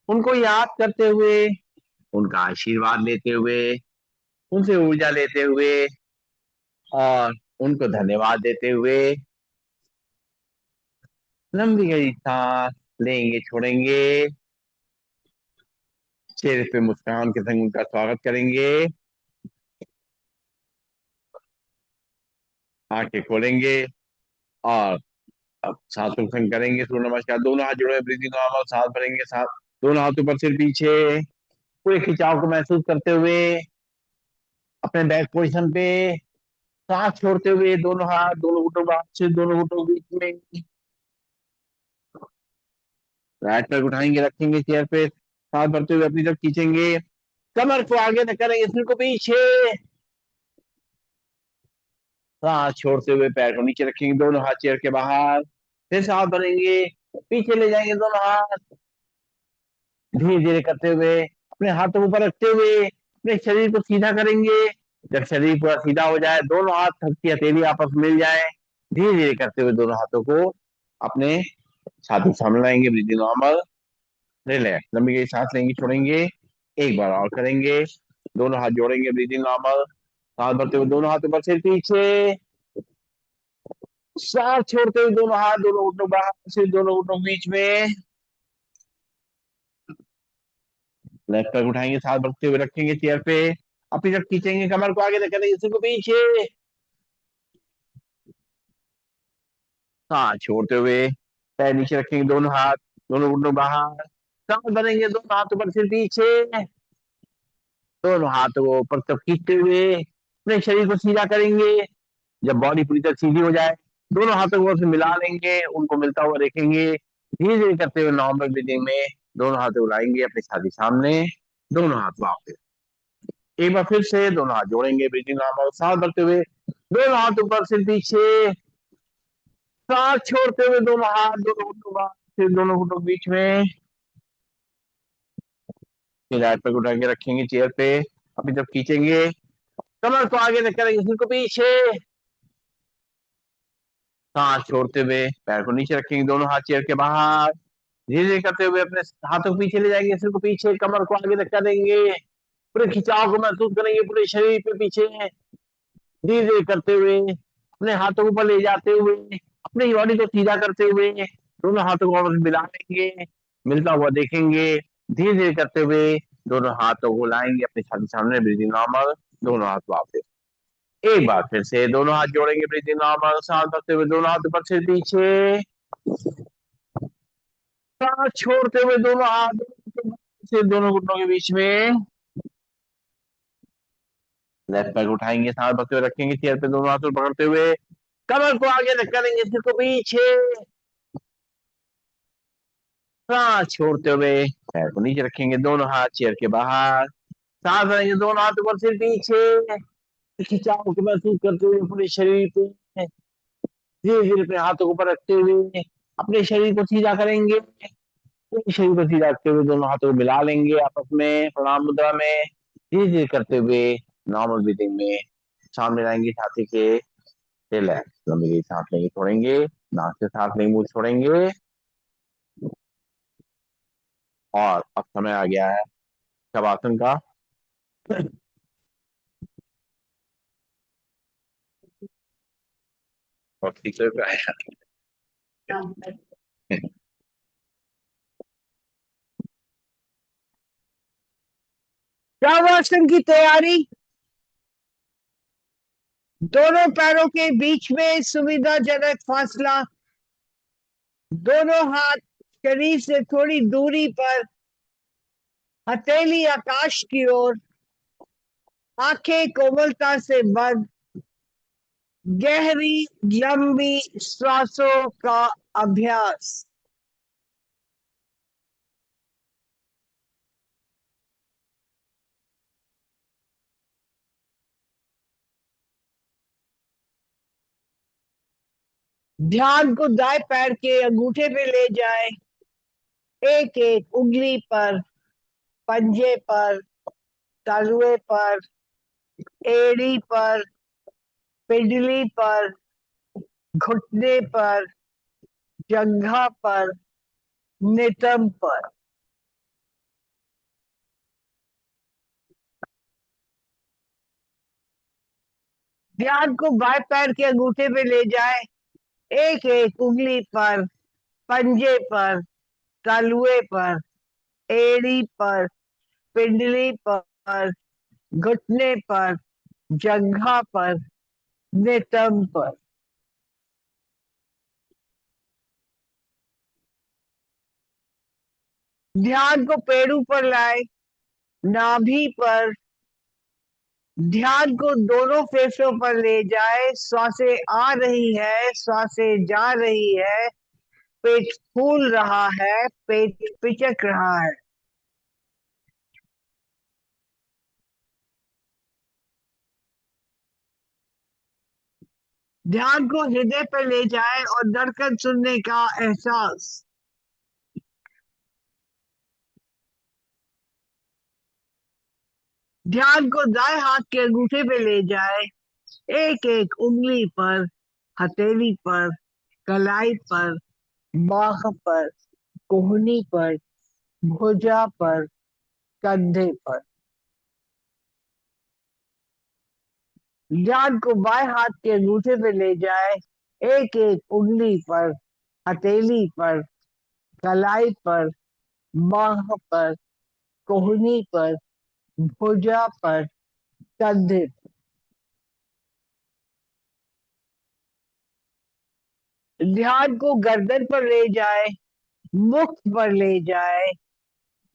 उनको याद करते हुए, उनका आशीर्वाद लेते हुए, उनसे ऊर्जा लेते हुए, और उनको धन्यवाद देते हुए, लंबी गई सांस लेंगे, छोड़ेंगे, चेहरे पे मुस्कान के संग उनका स्वागत करेंगे, आंखें खोलेंगे, और अब सांसों को संग करेंगे सूर्य नमस्कार, दोनों हाथ जुड़े, ब्रीदिंग नॉर्मल, सांस भरेंगे, सांस, दोनों हाथ ऊपर, सिर पीछे, पूरे खिंचाव को महसूस करते हुए अपने बैक पोजिशन पे, सांस छोड़ते हुए दोनों हाथ दोनों घुटनों के से दोनों घुटनों के बीच में। राइट पैर उठाएंगे, रखेंगे चेयर पे, सांस भरते हुए अपनी तरफ खींचेंगे, कमर को आगे न करेंगे, सिर को पीछे। सांस छोड़ते हुए पैर को नीचे रखेंगे, दोनों हाथ चेयर के बाहर, फिर सांस भरेंगे, पीछे ले जाएंगे दोनों हाथ, धीरे धीरे करते हुए अपने हाथों को ऊपर रखते हुए अपने शरीर को सीधा करेंगे। जब शरीर पूरा सीधा हो जाए, दोनों हाथ हल्की हथेली आपस में मिल जाए, धीरे धीरे करते हुए दोनों हाथों को अपने छाती के सामने लाएंगे। ब्रीदिंग नॉर्मल, रिलैक्स, लंबी गहरी सांस लेंगे, छोड़ेंगे, एक बार और करेंगे, दोनों हाथ जोड़ेंगे, ब्रीदिंग नॉर्मल, सांस भरते हुए दोनों हाथ ऊपर सिर पीछे, सांस छोड़ते हुए दोनों हाथ दोनों घुटनों बाहर, सिर दोनों घुटनों के बीच में। लेफ्ट पैर उठाएंगे, सांस भरते हुए रखेंगे चेयर पे, अपनी तरफ खींचेंगे, कमर को आगे करेंगे, सिर को पीछे, सांस छोड़ते हुए पैर नीचे रखेंगे, दोनों हाथ दोनों घुटनों बाहर, सांस भरेंगे, दोनों हाथ ऊपर सिर पीछे, दोनों हाथों को ऊपर तक खींचते हुए अपने शरीर को सीधा करेंगे। जब बॉडी पूरी तरह सीधी हो जाए, दोनों हाथों को मिला लेंगे, उनको मिलता हुआ देखेंगे, धीरे धीरे करते हुए नॉर्मल ब्रीदिंग में दोनों हाथ उड़ाएंगे अपने छाती सामने, दोनों हाथ वापस, एक बार फिर से दोनों हाथ जोड़ेंगे, ब्रीदिंग नॉर्मल, सांस भरते हुए दोनों हाथ ऊपर सिर पीछे, सांस छोड़ते हुए दोनों हाथ दोनों घुटनों बाहर, फिर दोनों घुटनों के बीच में। फिर हाथ पे उठा के रखेंगे चेयर पे, अपनी तरफ खींचेंगे, कमर को आगे तक करेंगे, सिर को पीछे, सांस छोड़ते हुए पैर को नीचे रखेंगे, दोनों हाथ चेयर के बाहर, धीरे धीरे करते हुए अपने हाथों को पीछे ले जाएंगे, सिर को पीछे, कमर को आगे तक करेंगे, पूरे खिंचाव को महसूस करेंगे पूरे शरीर पे पीछे, धीरे धीरे करते हुए अपने हाथों को ऊपर ले जाते हुए अपनी बॉडी को सीधा करते हुए दोनों हाथों को आपस में मिला लेंगे, मिलता हुआ देखेंगे, धीरे धीरे करते हुए दोनों हाथों को लाएंगे अपने छाती सामने, ब्रीदिंग नॉर्मल, दोनों हाथ वापस, एक बार फिर से दोनों हाथ जोड़ेंगे, ब्रीदिंग नॉर्मल, सांस भरते हुए दोनों हाथ ऊपर से पीछे, सांस छोड़ते हुए दोनों हाथ से दोनों घुटनों के बीच में। लेफ्ट पैर उठाएंगे, सांस भरते हुए रखेंगे चेयर पे, दोनों हाथों पकड़ते हुए कमर को आगे तक करेंगे, सिर को पीछे, सांस छोड़ते हुए पैर को नीचे रखेंगे, दोनों हाथ चेयर के बाहर, सांस भरेंगे, दोनों हाथ ऊपर सिर पीछे, खिंचाव को महसूस करते हुए पूरे शरीर पे, धीरे धीरे अपने हाथों को ऊपर रखते हुए अपने शरीर को सीधा करेंगे, पूरे शरीर को सीधा रखते हुए दोनों हाथों को मिला लेंगे आपस में प्रणाम मुद्रा में, धीरे धीरे करते हुए नॉर्मल ब्रीदिंग में सामने लाएंगे छाती के, रिलैक्स, लंबी गहरी सांस लेंगे, छोड़ेंगे, नाक से सांस लेंगे, मुंह छोड़ेंगे, और अब समय आ गया है शवासन का। और ठीक से शवासन की तैयारी। दोनों पैरों के बीच में सुविधाजनक फासला, दोनों हाथ शरीर से थोड़ी दूरी पर, हथेली आकाश की ओर, आंखें कोमलता से बंद, गहरी लंबी सांसों का अभ्यास। ध्यान को दाएं पैर के अंगूठे पे ले जाए, एक एक उंगली पर, पंजे पर, तालुए पर, एड़ी पर, पिंडली पर, घुटने पर, जंघा पर, नितंब पर। ध्यान को बाएं पैर के अंगूठे पे ले जाए, एक एक उंगली पर, पंजे पर, तालुए पर, एड़ी पर, पिंडली पर, घुटने पर, जंघा पर, नितंब पर। ध्यान को पेड़ों पर लाए, नाभि पर, ध्यान को दोनों फेफड़ों पर ले जाए। सांसें आ रही है, सांसें जा रही है। पेट फूल रहा है, पेट पिचक रहा है। ध्यान को हृदय पर ले जाए और धड़कन सुनने का एहसास। ध्यान को दाएं हाथ के अंगूठे पे ले जाए। एक एक उंगली पर, हथेली पर, कलाई पर, बाह पर, कोहनी पर, भुजा पर, कंधे पर। ध्यान को बाएं हाथ के अंगूठे पे ले जाए। एक एक उंगली पर, हथेली पर, कलाई पर, बाह पर, कोहनी पर, भुजा पर, कंधे पर। ध्यान को गर्दन पर ले जाए, मुख पर ले जाए,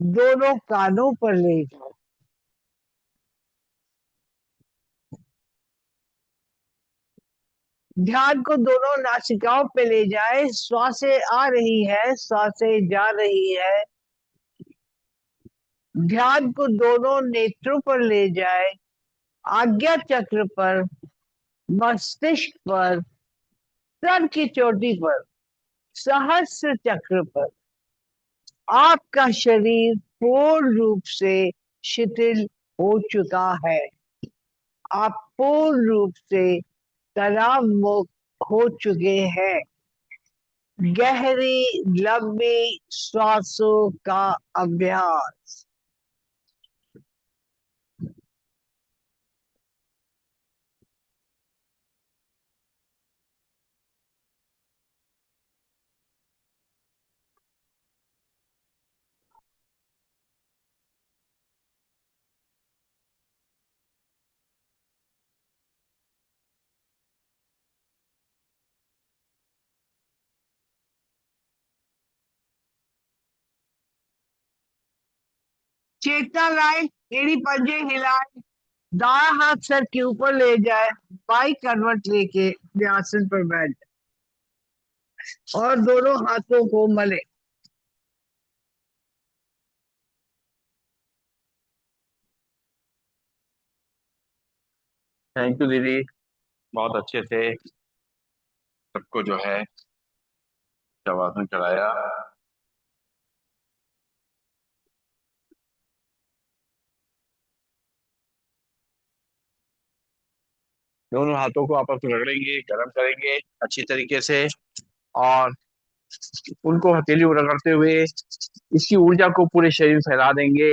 दोनों कानों पर ले जाए। ध्यान को दोनों नासिकाओं पे ले जाए। श्वासें आ रही है, श्वासें जा रही है। ध्यान को दोनों नेत्रों पर ले जाए। आज्ञा चक्र पर, मस्तिष्क पर, सर की चोटी पर, सहस्र चक्र पर। आपका शरीर पूर्ण रूप से शिथिल हो चुका है। आप पूर्ण रूप से तनाव मुक्त हो चुके हैं। गहरी लंबी श्वासों का अभ्यास। चेतना लाए, एड़ी पंजे हिलाए, दाया हाथ सर के ऊपर ले जाए, बाई करवट लेके अपने आसन पर बैठ जाए और दोनों हाथों को मले। थैंक यू दीदी, बहुत अच्छे से सबको जो है शवासन कराया। दोनों हाथों को आपस में रगड़ेंगे, गर्म करेंगे अच्छी तरीके से, और उनको हथेली में रगड़ते हुए इसकी ऊर्जा को पूरे शरीर में फैला देंगे।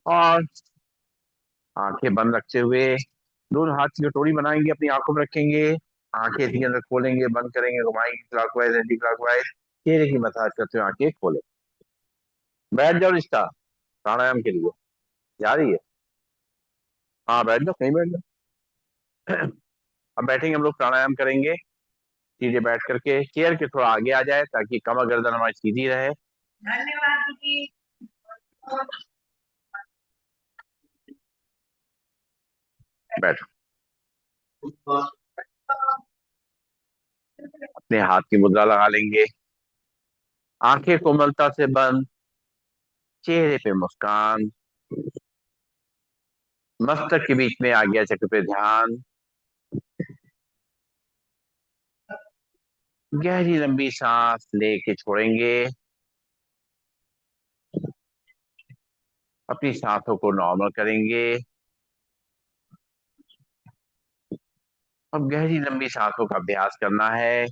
और आंखें बंद रखते हुए दोनों हाथ की कटोरी बनाएंगे, अपनी आंखों में रखेंगे, आंखें इसके अंदर खोलेंगे, बंद करेंगे, घुमाएंगे क्लॉकवाइज एंटी क्लॉकवाइज, चेहरे की मसाज करते हुए आंखें खोले। बैठ जाओ रिश्ता प्राणायाम के लिए। जा रही है? हाँ बैठ जाओ, कहीं बैठ जाओ। अब बैठेंगे, हम लोग प्राणायाम करेंगे। सीधे बैठ करके चेयर के थोड़ा आगे आ जाए ताकि कमर गर्दन हमारी सीधी रहे। धन्यवाद जी। बैठो। अपने हाथ की मुद्रा लगा लेंगे, आंखें कोमलता से बंद, चेहरे पे मुस्कान, मस्तक के बीच में आज्ञा चक्र पे ध्यान। गहरी लंबी सांस लेके छोड़ेंगे, अपनी सांसों को नॉर्मल करेंगे। अब गहरी लंबी सांसों का अभ्यास करना है।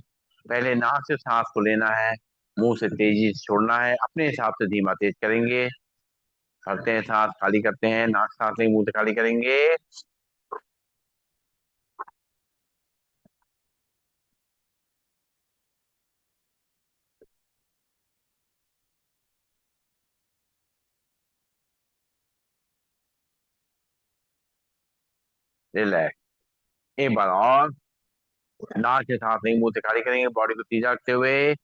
पहले नाक से सांस को लेना है, मुंह से तेजी से छोड़ना है, अपने हिसाब से धीमा तेज करेंगे। करते हैं, सांस खाली करते हैं, नाक सांस लेंगे, मुंह से खाली करेंगे। रिलैक्स। एक बार और, नाक से सांस लेंगे, मुंह से खाली करेंगे, बॉडी को सीधा रखते हुए।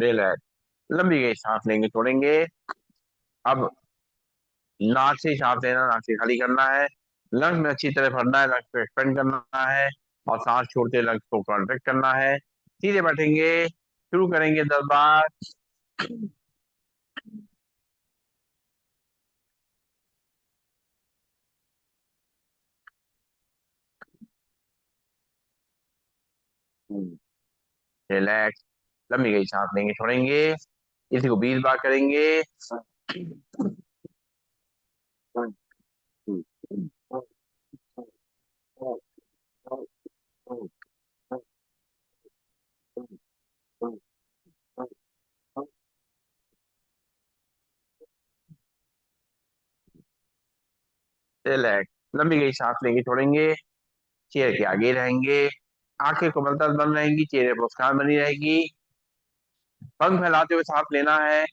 रिलैक्स। लंबी गई सांस लेंगे, छोड़ेंगे। अब नाक से सांस लेना, नाक से खाली करना है। लंग्स में अच्छी तरह भरना है, लंग्स को एक्सपेंड करना है। और सांस छोड़ते लंग्स को कॉन्ट्रैक्ट करना है। सीधे बैठेंगे, शुरू करेंगे 10 बार। रिलैक्स। लंबी गई सांस लेंगे, छोड़ेंगे। इसी को 20 बार करेंगे। रिलैक्स। लंबी गई सांस लेंगे, छोड़ेंगे। चेयर के आगे रहेंगे। आंखें कोमलता बंद रहेंगी, चेहरे पर मुस्कान बनी रहेगी। पंख फैलाते हुए सांस लेना है।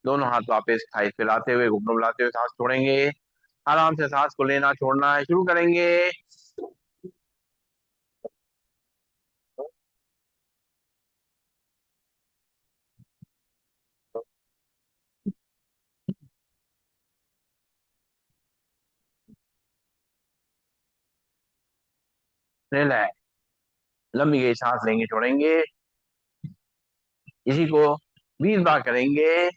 दोनों हाथ वापस थाई फैलाते हुए, घुटनों मिलाते हुए सांस छोड़ेंगे। आराम से सांस को लेना छोड़ना है, शुरू करेंगे। रिलैक्स। लंबी गई सांस लेंगे, छोड़ेंगे। इसी को 20 बार करेंगे।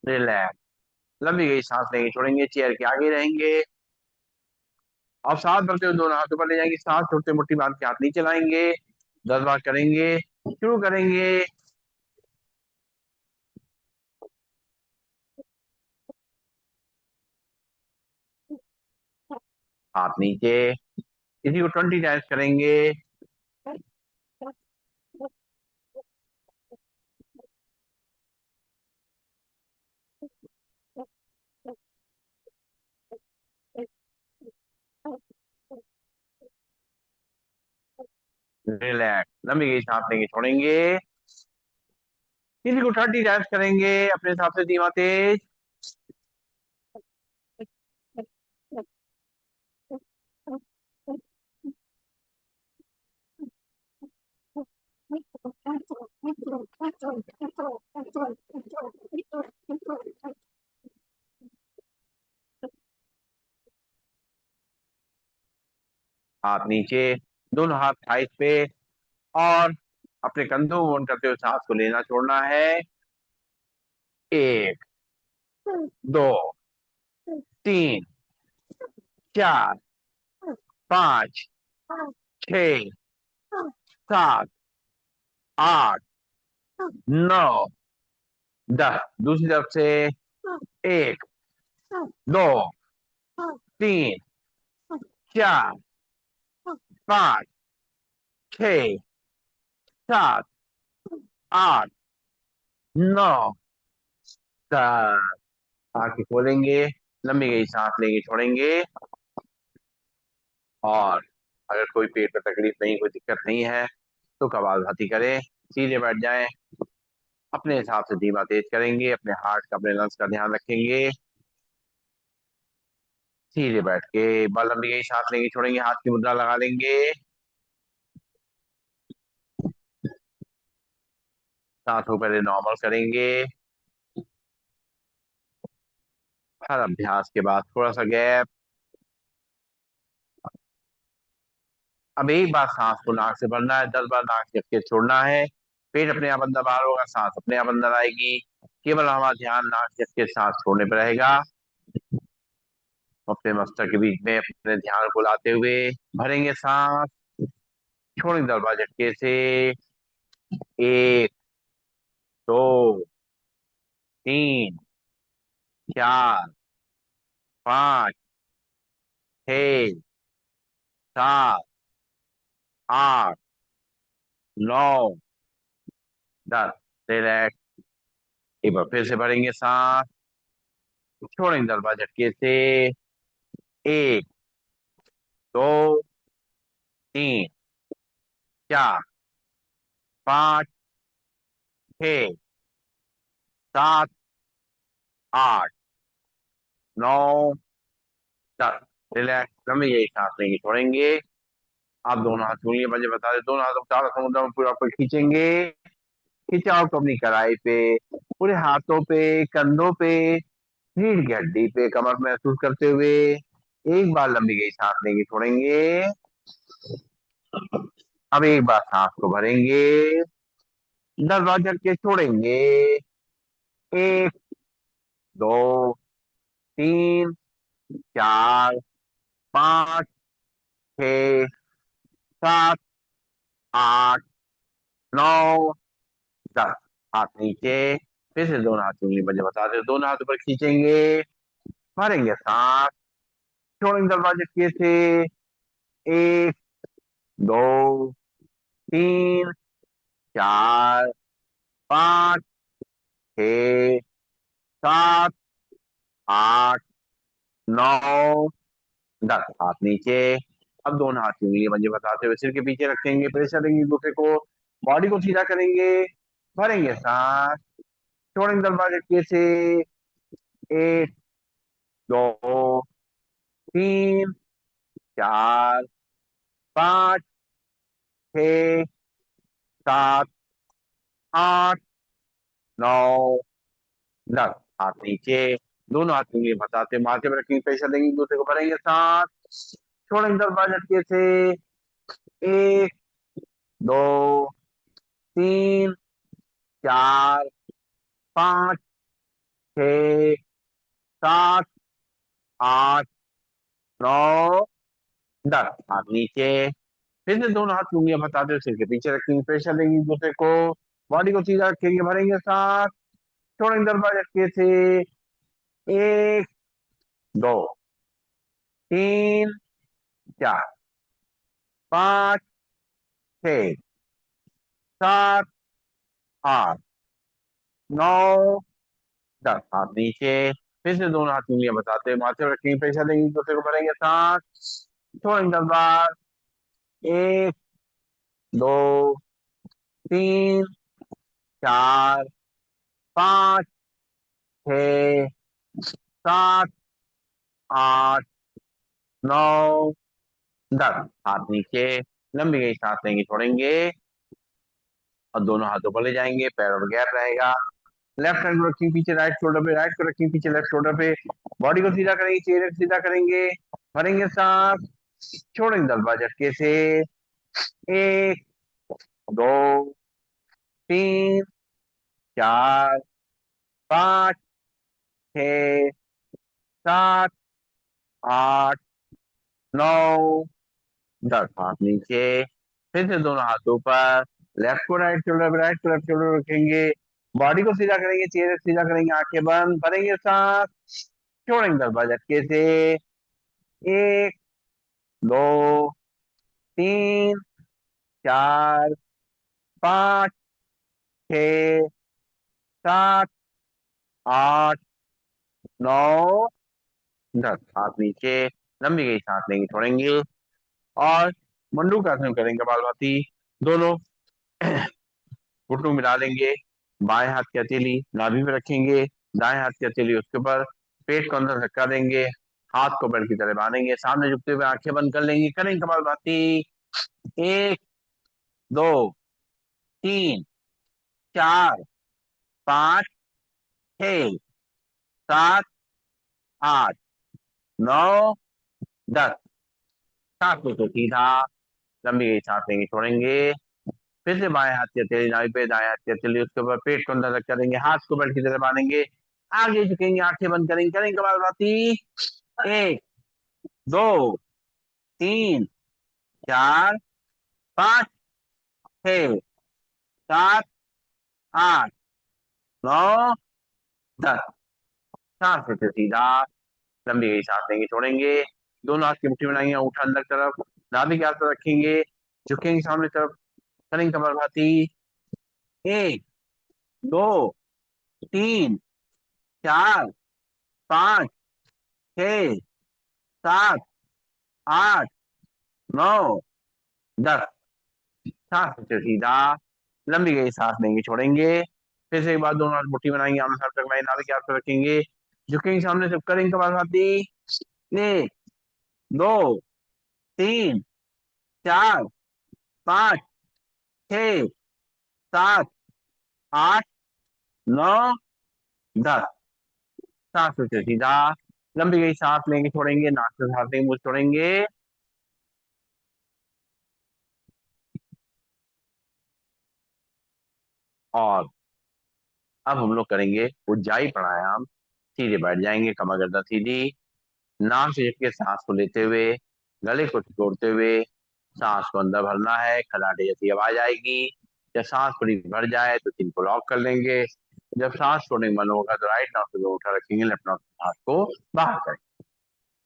रिलैक्स। लंबी गई सांस लेंगे, छोड़ेंगे। चेयर के आगे रहेंगे। अब सांस भरते हुए दोनों हाथ ऊपर ले जाएंगे, सांस छोड़ते मुट्ठी बांध के हाथ नीचे लाएंगे। 10 बार करेंगे, शुरू करेंगे। हाथ नीचे। इसी को 20 टाइम्स करेंगे। रिलैक्स। लंबी गई सांस लेंगे, छोड़ेंगे। इसी को 30 टाइम्स करेंगे, अपने हिसाब से धीमा तेज। हाथ नीचे, दोनों हाथ थाइस पे। और अपने कंधों को ऑन करते हुए सांस को लेना छोड़ना है। 1, 2, 3, 4, 5, 6, 7, 8, 9, 10। दूसरी तरफ से। 1, 2, 3, 4, 5, 6, 7, 8, 9, 10। आंखें खोलेंगे। लंबी गई सांस लेंगे, छोड़ेंगे। और अगर कोई पेट में तकलीफ नहीं, कोई दिक्कत नहीं है, तो कपालभाति करें। सीधे बैठ जाएं। अपने हिसाब से धीमा तेज करेंगे, अपने हार्ट का, अपने लंग्स का ध्यान रखेंगे। सीधे बैठ के बल, लंबी गई सांस लेंगे, छोड़ेंगे। हाथ की मुद्रा लगा लेंगे। सांस को पहले नॉर्मल करेंगे। हर अभ्यास के बाद थोड़ा सा गैप। अब एक बार सांस को नाक से भरना है, 10 बार नाक से के छोड़ना है। पेट अपने आप अंदर बाहर होगा, सांस अपने आप अंदर आएगी। केवल हमारा ध्यान नाक से के सांस छोड़ने पर रहेगा। अपने मस्तक के बीच में अपने ध्यान को लाते हुए भरेंगे सांस। छोड़ेंगे 10 बार झटके से। 1, 2, 3, 4, 5, 6, 7, 8, 9, 10। रिलैक्स। एक बार फिर से भरेंगे सांस। छोड़ेंगे 10 बार झटके से। 1, 2, 3, 4, 5, 6, 7, 8, 9, 10। रिलैक्स, लंबी गई सांस लेंगे, छोड़ेंगे। आप दोनों हाथ छोड़िए, मुझे बता दें, दोनों हाथों को चारों समुद्र में पूरा ऊपर खींचेंगे। खिंचाव को अपनी कलाई पे, पूरे हाथों पे, कंधों पे, रीढ़ की हड्डी पे, कमर महसूस करते हुए एक बार लंबी गई सांस लेंगे, छोड़ेंगे। अब एक बार सांस को भरेंगे, 10 बार झटके छोड़ेंगे। 1, 2, 3, 4, 5, 6, 7, 8, 9, 10। हाथ नीचे, फिर से दोनों हाथ उंगली मुझे बता दे, दोनों हाथ ऊपर खींचेंगे, भरेंगे सांस, छोड़ेंगे 10 बार झटके से। 1, 2, 3, 4, 5, 6, 7, 8, 9, 10। हाथ नीचे। अब दोनों हाथ की उंगली मुझे बताते हुए सिर के पीछे रखेंगे, प्रेशर देंगे एक दूसरे को, बॉडी को सीधा करेंगे, भरेंगे सांस, छोड़ेंगे 10 बार झटके से। 1, 2, 3, 4, 5, 6, 7, 8, 9, 10। हाथ नीचे, दोनों हाथ की उंगली बताते माथे पर रखेंगे, प्रेशर देंगे एक दूसरे को, भरेंगे सांस, छोड़ेंगे 10 बार झटके से। 1, 2, 3, 4, 5, 6, 7, 8, 9, 10। हाथ नीचे, फिर से दोनों हाथ की उंगलियां बताते हुए सिर के पीछे रखेंगे, प्रेशर देंगे एक दूसरे को, बॉडी को सीधा रखेंगे, भरेंगे सांस, छोड़ेंगे 10 बार झटके से। 1, 2, 3, 4, 5, 6, 7, 8, 9, 10। हाथ नीचे, फिर से दोनों हाथ की उंगलियां बताते हुए माथे पर रखेंगे, प्रेशर देंगे एक दूसरे को, भरेंगे सांस, छोड़ेंगे 10 बार। 1, 2, 3, 4, 5, 6, 7, 8, 9, 10। हाथ नीचे, लंबी गई सांस लेंगे, छोड़ेंगे, और दोनों हाथों पर ले जाएंगे, पैरों में गैप रहेगा। लेफ्ट हैंड को रखेंगे पीछे राइट शोल्डर पे, राइट को रखेंगे पीछे लेफ्ट शोल्डर पे, बॉडी को सीधा करेंगे, चेहरे को सीधा करेंगे, भरेंगे सांस, छोड़ेंगे 10 बार झटके से। 1, 2, 3, 4, 5, 6, 7, 8, 9, 10। हाथ नीचे, फिर से दोनों हाथों पर, लेफ्ट को राइट शोल्डर पे, राइट को लेफ्ट शोल्डर पे रखेंगे, बॉडी को सीधा करेंगे, चेहरे को सीधा करेंगे, आंखें बंद, भरेंगे सांस, छोड़ेंगे 10 बार झटके से। 1, 2, 3, 4, 5, 6, 7, 8, 9, 10। हाथ नीचे, लंबी गई सांस लेंगे, छोड़ेंगे, और मंडूकासन करेंगे, कपालभाति। दोनों घुटनों मिला लेंगे, बाएं हाथ की हथेली नाभि पे रखेंगे, दाएं हाथ की हथेली उसके ऊपर, पेट को अंदर धक्का देंगे, हाथ को बेल्ट की तरह बांधेंगे, सामने झुकते हुए आंखें बंद कर लेंगे, करेंगे कपालभाति। 1, 2, 3, 4, 5, 6, 7, 8, 9, 10। सांसों को सीधा, लंबी गई सांस लेंगे, छोड़ेंगे, फिर से बाएं हाथ की हथेली नाभि पे, दाएं हाथ की हथेली उसके ऊपर, पेट को अंदर धक्का देंगे, हाथ को बेल्ट की तरह बांधेंगे, आगे झुकेंगे, आंखें बंद करेंगे, करेंगे कपालभाति। 1, 2, 3, 4, 5, 6, 7, 8, 9, 10। सांस से सीधा, लंबी गई सांस लेंगे, छोड़ेंगे, दोनों हाथ की मुट्ठी बनाएंगे, अंगूठा अंदर की तरफ, नाभि के आस पास रखेंगे, झुकेंगे सामने तरफ, करेंगे कपालभाति। 1, 2, 3, 4, 5, 6, 7, 8, 9, 10। सांस खींचे सीधा, लंबी गई सांस लेंगे, छोड़ेंगे। फिर से एक बार दोनों हाथ मुट्ठी बनाएंगे, आमने सामने टकराएंगे, नाभि के आसपास रखेंगे, झुकेंगे सामने से, करेंगे कपालभाति। एक, दो, तीन, चार, पाँच, छः, सात, आठ, नौ, 10। सांस खींचे सीधा, लंबी गई सांस लेंगे, छोड़ेंगे, नाक से सांस लेंगे, मुंह से छोड़ेंगे। और अब हम लोग करेंगे उज्जाई प्राणायाम। सीधे बैठ जाएंगे, कमर गर्दन सीधी, नाक से झुक के सांस को लेते हुए, गले को छोड़ते हुए सांस को अंदर भरना है। खराटे जैसी आवाज आएगी। जब सांस पूरी भर जाए तो चिन को लॉक कर लेंगे। जब सांस छोड़ने का मन होगा तो राइट नॉट को उठा रखेंगे, लेफ्ट नॉट से सांस को बाहर करेंगे।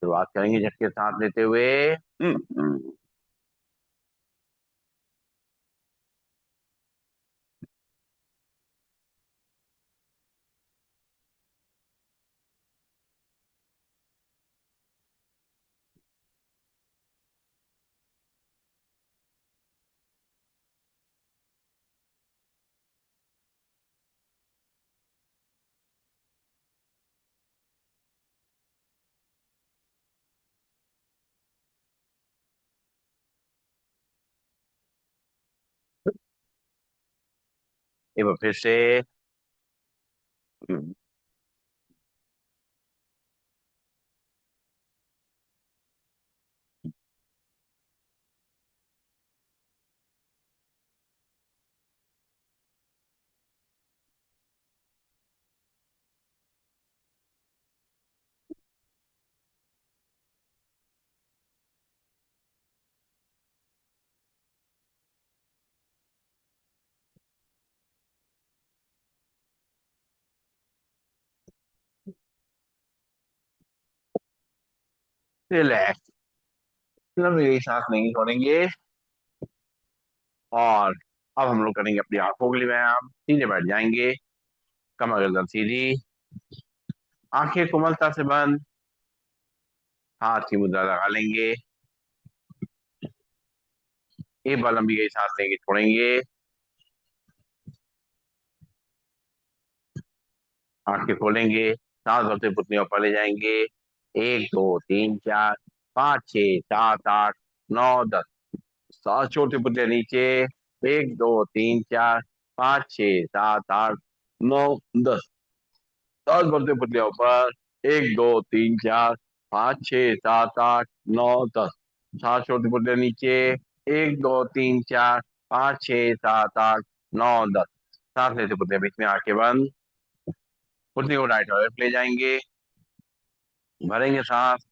शुरुआत करेंगे झटके सांस लेते हुए। एक बार फिर से। रिलैक्स, लंबी सांस लेंगे, छोड़ेंगे। और अब हम लोग करेंगे अपनी आंखों के लिए व्यायाम। सीधे बैठ जाएंगे, कमर गर्दन सीधी, आंखें कोमलता से बंद, हाथ की मुद्रा लगा लेंगे। एक बार लंबी गई सांस लेंगे, छोड़ेंगे, आंखें खोलेंगे, सांस भरते पुतलियों पर ले जाएंगे। एक, दो, तीन, चार, पाँच, छः, सात, आठ, नौ, 10। सांस छोड़ते पुतले नीचे। एक, दो, तीन, चार, पाँच, छः, सात, आठ, नौ, 10। सांस भरते पुतलियों पर। एक, दो, तीन, चार, पाँच, छः, सात, आठ, नौ, 10। सांस छोड़ते पुतले नीचे। एक, दो, तीन, चार, पाँच, छः, सात, आठ, नौ, 10। सांस लेते पुतले बीच में, आंखें बंद। पुतली को राइट और लेफ्ट ले जाएंगे, भरेंगे सांस,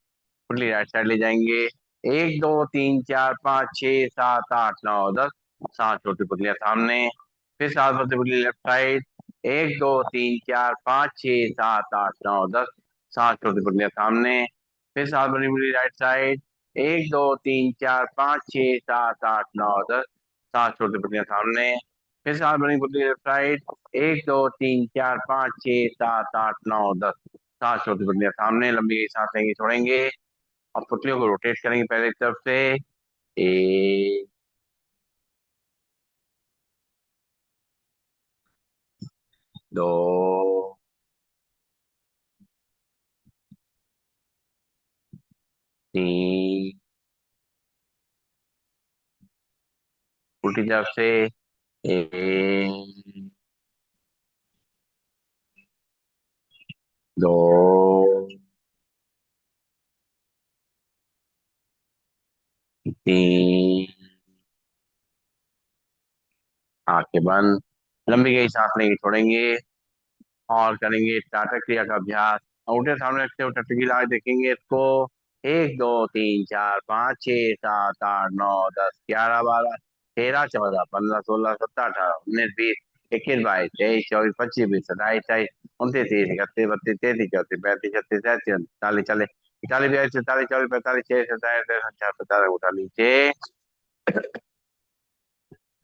पुतली राइट साइड ले जाएंगे। एक, दो, तीन, चार, पाँच, छः, सात, आठ, नौ, 10। सांस छोटी पुतलियां सामने। फिर सांस भरती पुतली लेफ्ट साइड। एक, दो, तीन, चार, पाँच, छः, सात, आठ, नौ, 10। सांस छोटी पुतलियां सामने। फिर सांस भरी पुतली राइट साइड। एक, दो, तीन, चार, पाँच, छः, सात, आठ, नौ, 10। सांस छोटी पुतलियां सामने। फिर सांस भरी पुतली लेफ्ट साइड। एक, दो, तीन, चार, पाँच, छः, सात, आठ, नौ, 10। सांस छोटी पुतलियां सामने, लंबी सांस लेंगे, छोड़ेंगे। अब पुतलियों को रोटेट करेंगे पहले की तरफ से। एक, दो, तीन, उल्टी तरफ से। एक, दो, तीन, आंखें बंद, लंबी गई सांस लेंगे, छोड़ेंगे। और करेंगे टाटा क्रिया का अभ्यास। अंगूठे सामने रखते हुए टटकी लगा के देखेंगे इसको। एक, दो, तीन, चार, पाँच, छः, सात, आठ, नौ, 10, 11, 12, 13, 14, 15, 16, 17, 18, 19, 20, 21, 22, 23, 24, 25, 26, 27, 28, 29, 30, 31, 32, 33, 34, 35, 36, 37, 40, 40, 41, 42, 43, 44, 45, 46, 47, 48, 50, उठा नीचे।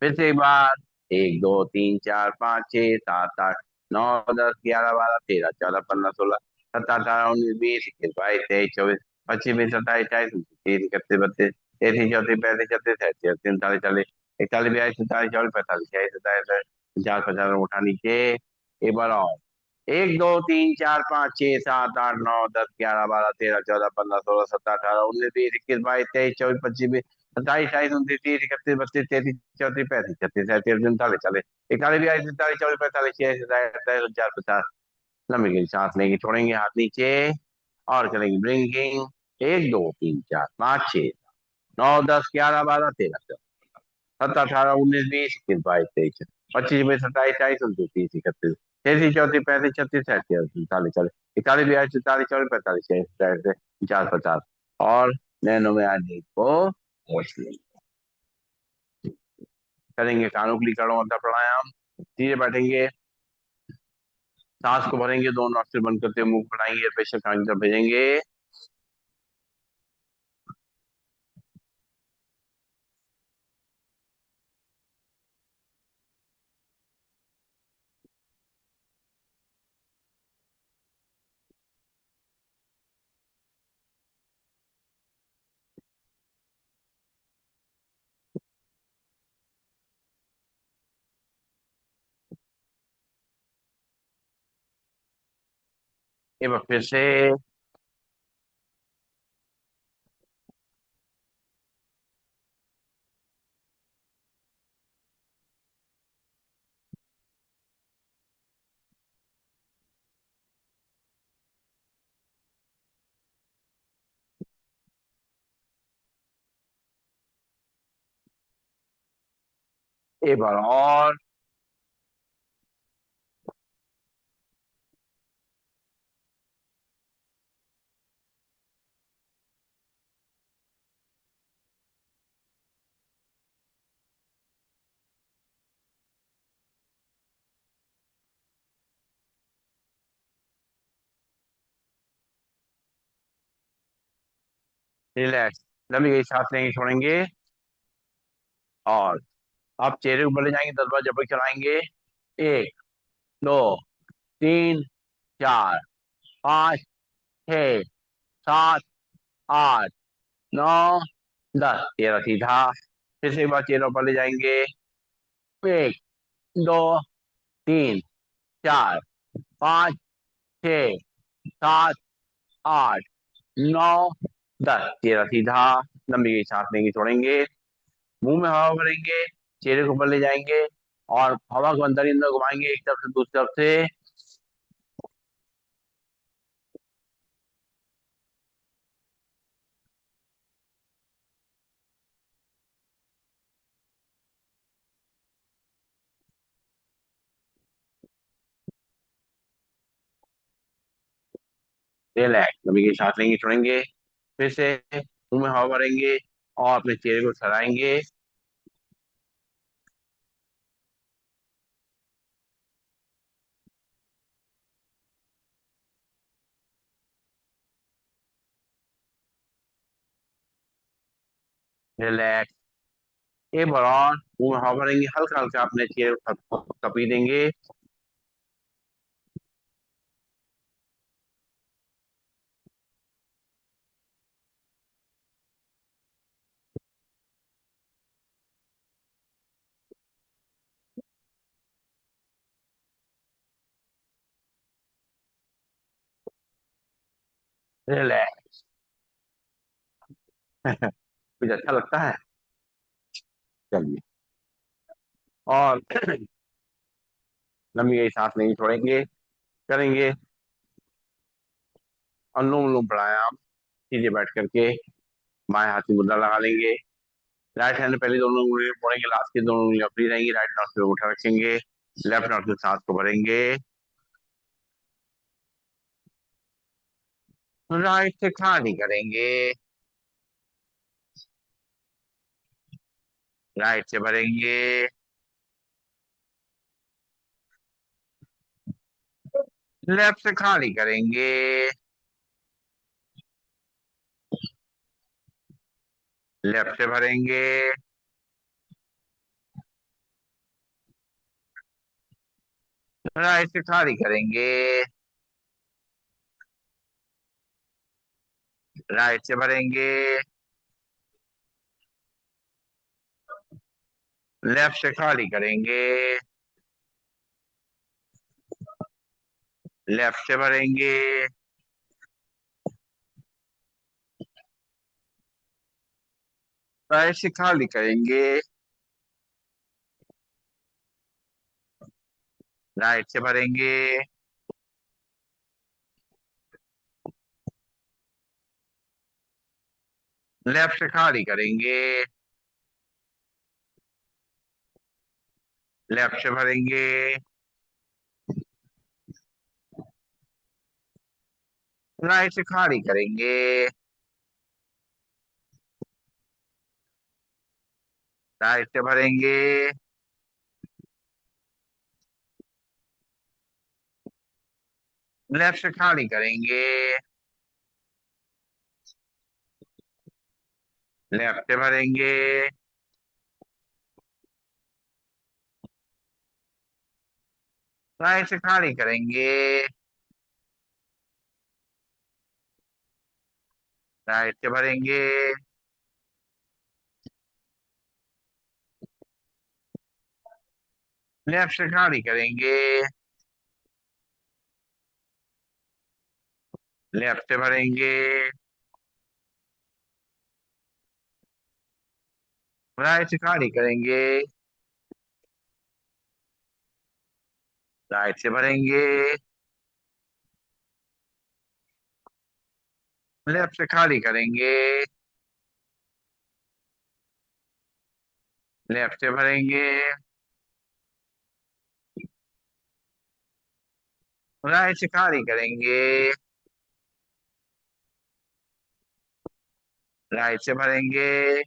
फिर से एक बार। एक, दो, तीन, चार, पाँच, छः, सात, आठ, नौ, 10, 11, 12, 13, 14, 15, 16, 17, 18, 19, 20, 21, 22, 23, 24, 25, 26, 27, 28, 29, 30, 31, 32, 33, 34, 35, 36, 37, 38, 39, 40, 41 42 43 44 45 46 47 50 55 उठा नीचे। एक बार और। 1 2 3 4 5 6 7 8 9 10 11 12 13 14 15 16 17 18 19 20 21 22 23 24 25 27 28 29 30 31 32 33 34 35 36 37 38 39 40 41 42 43 44 45 46 47 48 49 50। लंबी गई सांस लेंगे, छोड़ेंगे हाथ नीचे और चलेंगे ब्रिंगिंग। 1 2 3 4 5 6 7 8 9 10 11 12 13 14 15 16 17 18 19 20 21 22 23 34 35 46 47 48 49 50। और नैनो में आज को पहुंच लेंगे। करेंगे कानुकलीकरण मतलब प्राणायाम। धीरे बैठेंगे, सांस को भरेंगे, दोनों नोस्ट्रिल बंद करते हुए मुंह बनाएंगे, प्रेशर कान की तरफ भेजेंगे। एक बार फिर से। एक बार और। रिलैक्स। लंबी गई सांस लेंगे, छोड़ेंगे। और आप चेहरे को ऊपर ले जाएंगे, 10 बार जब तक चलाएंगे। 1 2 3 4 5 6 7 8 9 10। चेहरा सीधा। फिर से एक बार चेहरा ऊपर ले जाएंगे। 1 2 3 4 5 6 7 8 9 10। चेहरा सीधा। लंबी गई सांस लेंगे, छोड़ेंगे। मुंह में हवा भरेंगे, चेहरे को ऊपर ले जाएंगे और हवा को अंदर ही अंदर घुमाएंगे, एक तरफ से दूसरी तरफ से। रिलैक्स। लंबी गई सांस लेंगे, छोड़ेंगे। फिर से मुंह में हवा भरेंगे और अपने चेहरे को सराएंगे। रिलैक्स। एक बार और मुंह में हवा भरेंगे, हल्का हल्का अपने चेहरे को कपी देंगे। रिलैक्स। कुछ अच्छा लगता है? चलिए। और लंबी गई सांस नहीं छोड़ेंगे। करेंगे अनुलोम विलोम प्राणायाम। सीधे बैठ करके बाएं हाथ की मुद्रा लगा लेंगे। राइट हैंड में पहले दोनों उंगलियां मोड़ेंगे, लास्ट की दोनों उंगलियां फ्री रहेंगी। राइट नॉट पे उठा रखेंगे। लेफ्ट नॉट से सांस को भरेंगे। राइट से खाली करेंगे। राइट से भरेंगे। लेफ्ट से खाली करेंगे। लेफ्ट से भरेंगे। राइट से खाली करेंगे। राइट से भरेंगे। लेफ्ट से खाली करेंगे, लेफ्ट से भरेंगे, राइट से खाली करेंगे, राइट से भरेंगे, लेफ्ट से खाली करेंगे, लेफ्ट से भरेंगे, राइट से खाली करेंगे, राइट से भरेंगे, लेफ्ट से खाली करेंगे, लेफ्ट से भरेंगे, राइट से खाली करेंगे, राइट से भरेंगे, लेफ्ट से खाली करेंगे, लेफ्ट से भरेंगे, राइट से खाली करेंगे, राइट से भरेंगे, लेफ्ट से खाली करेंगे, लेफ्ट से भरेंगे, राइट से खाली करेंगे, राइट से भरेंगे,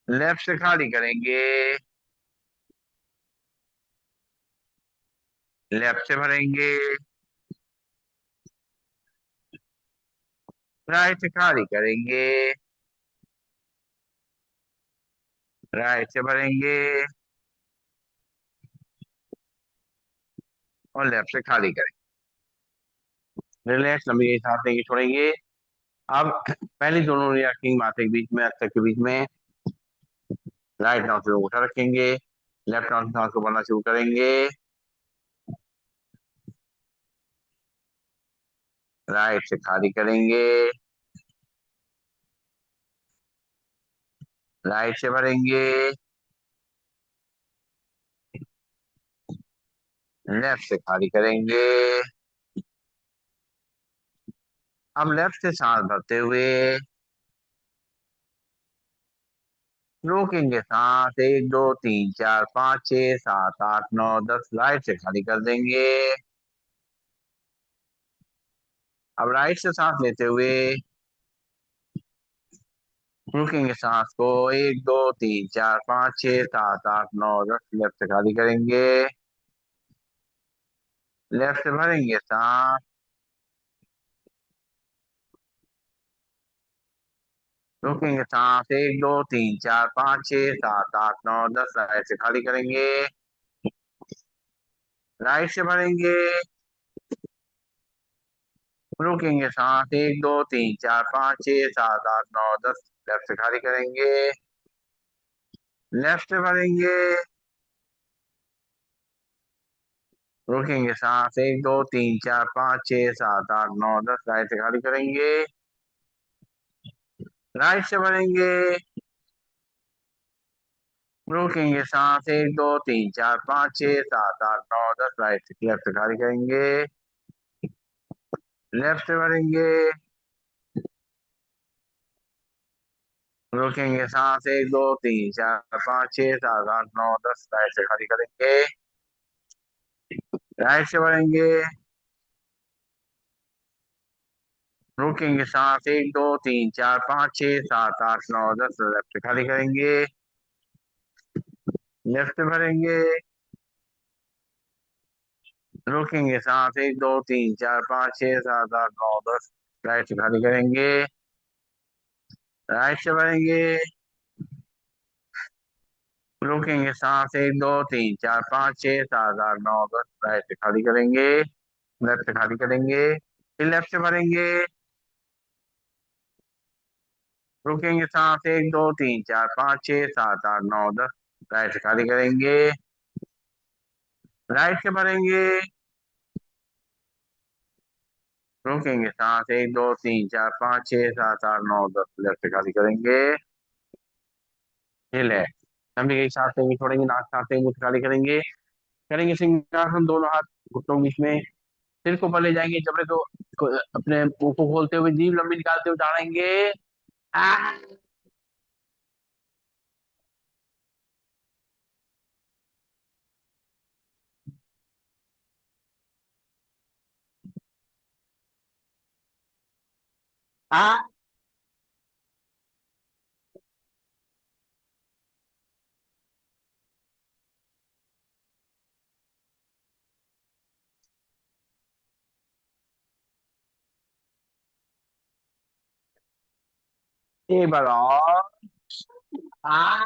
लेफ्ट से खाली करेंगे, लेफ्ट से भरेंगे, राइट से खाली करेंगे, राइट से भरेंगे और लेफ्ट से खाली करेंगे। रिलैक्स, लंबी सांस लेंगे, छोड़ेंगे। अब पहली दोनों रखेंगे माथे के बीच में, हस्तक के बीच में। राइट नाव से उठा रखेंगे, लेफ्ट नाव से सांस को भरना शुरू करेंगे। राइट से खाली करेंगे, राइट से भरेंगे, लेफ्ट से खाली करेंगे। अब लेफ्ट से सांस भरते हुए रोकेंगे सांस, 1 2 3 4 5 6 7 8 9 10, राइट से खाली कर देंगे। अब राइट से सांस लेते हुए रोकेंगे सांस को, 1 2 3 4 5 6 7 8 9 10, लेफ्ट से खाली करेंगे। लेफ्ट से भरेंगे सांस, रोकेंगे सांस, 1 2 3 4 5 6 7 8 9 10, राइट से खाली करेंगे। राइट से भरेंगे, रोकेंगे सांस, 1 2 3 4 5 6 7 8 9 10, लेफ्ट से खाली करेंगे। लेफ्ट से भरेंगे, रोकेंगे सांस, 1 2 3 4 5 6 7 8 9 10, राइट से खाली करेंगे। राइट से भरेंगे, रोकेंगे सांस, 1 2 3 4 5 6 7 8 9 10, राइट से लेफ्ट से खाली करेंगे। लेफ्ट से भरेंगे, रोकेंगे सांस, 1 2 3 4 5 6 7 8 9 10, राइट से खाली करेंगे। राइट से भरेंगे, रोकेंगे सांस, 1 2 3 4 5 6 7 8 9 10, लेफ्ट से खाली करेंगे। लेफ्ट से भरेंगे, रोकेंगे सांस, 1 2 3 4 5 6 7 8 9 10, राइट से खाली करेंगे। राइट से भरेंगे, रोकेंगे सांस, 1 2 3 4 5 6 7 8 9 10, राइट से खाली करेंगे। लेफ्ट से खाली करेंगे, फिर लेफ्ट से भरेंगे, रुकेंगे सांस, 1 2 3 4 5 6 7 8 9 10। राइट से खाली करेंगे, राइट से भरेंगे। रोकेंगे सांस, 1 2 3 4 5 6 7 8 9 10। लेफ्ट से खाली करेंगे, हिल है। हम भी एक सांस लेंगे, छोड़ेंगे, नाक सांस लेंगे, मुंह से खाली करेंगे। करेंगे सिंहासन, दोनों हाथ घुटनों के बीच में, सिर को ऊपर ले जाएंगे, जबड़े को अपने मुंह को खोलते हुए जीभ लंबी निकालते हुए उठाएंगे। आ, आ, एक बार और। आ,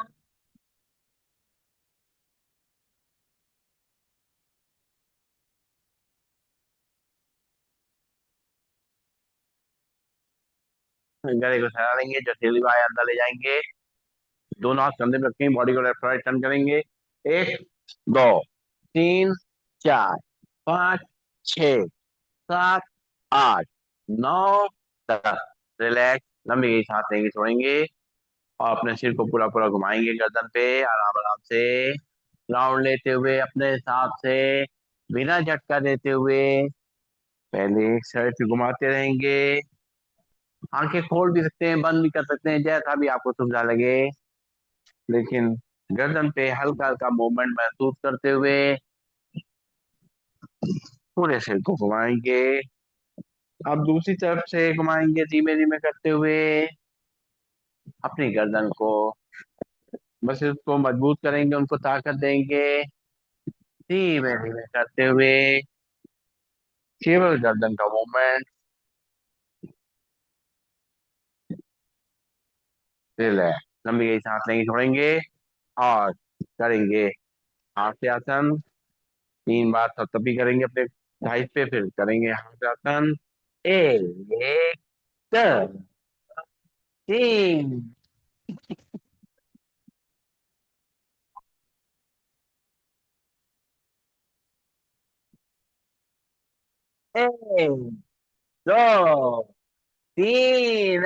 गले को सहारा देंगे, जैसे वाय अंदर ले जाएंगे। दोनों हाथ कंधे पे रखेंगे, बॉडी को लेफ्ट राइट टर्न करेंगे। 1 2 3 4 5 6 7 8 9 10। रिलैक्स, लंबी गई सांस लेंगे, छोड़ेंगे, और अपने सिर को पूरा पूरा घुमाएंगे गर्दन पे, आराम आराम से राउंड लेते हुए अपने हिसाब से, बिना झटका देते हुए। पहले एक साइड से घुमाते रहेंगे। आंखें खोल भी सकते हैं, बंद भी कर सकते हैं, जैसा भी आपको सुविधा लगे, लेकिन गर्दन पे हल्का हल्का मूवमेंट महसूस करते हुए पूरे सिर को घुमाएंगे। अब दूसरी तरफ से घुमाएंगे, धीमे धीमे करते हुए अपनी गर्दन को, बस इसको मजबूत करेंगे, उनको ताकत देंगे, धीमे धीमे करते हुए केवल गर्दन का मूवमेंट। रिलैक्स, लंबी गई सांस लेंगे, छोड़ेंगे, और करेंगे हाथ आसन। 3 बार थपथपी करेंगे अपने साइड पे, फिर करेंगे हाथ आसन। एक, दो, तीन, एक, दो, तीन,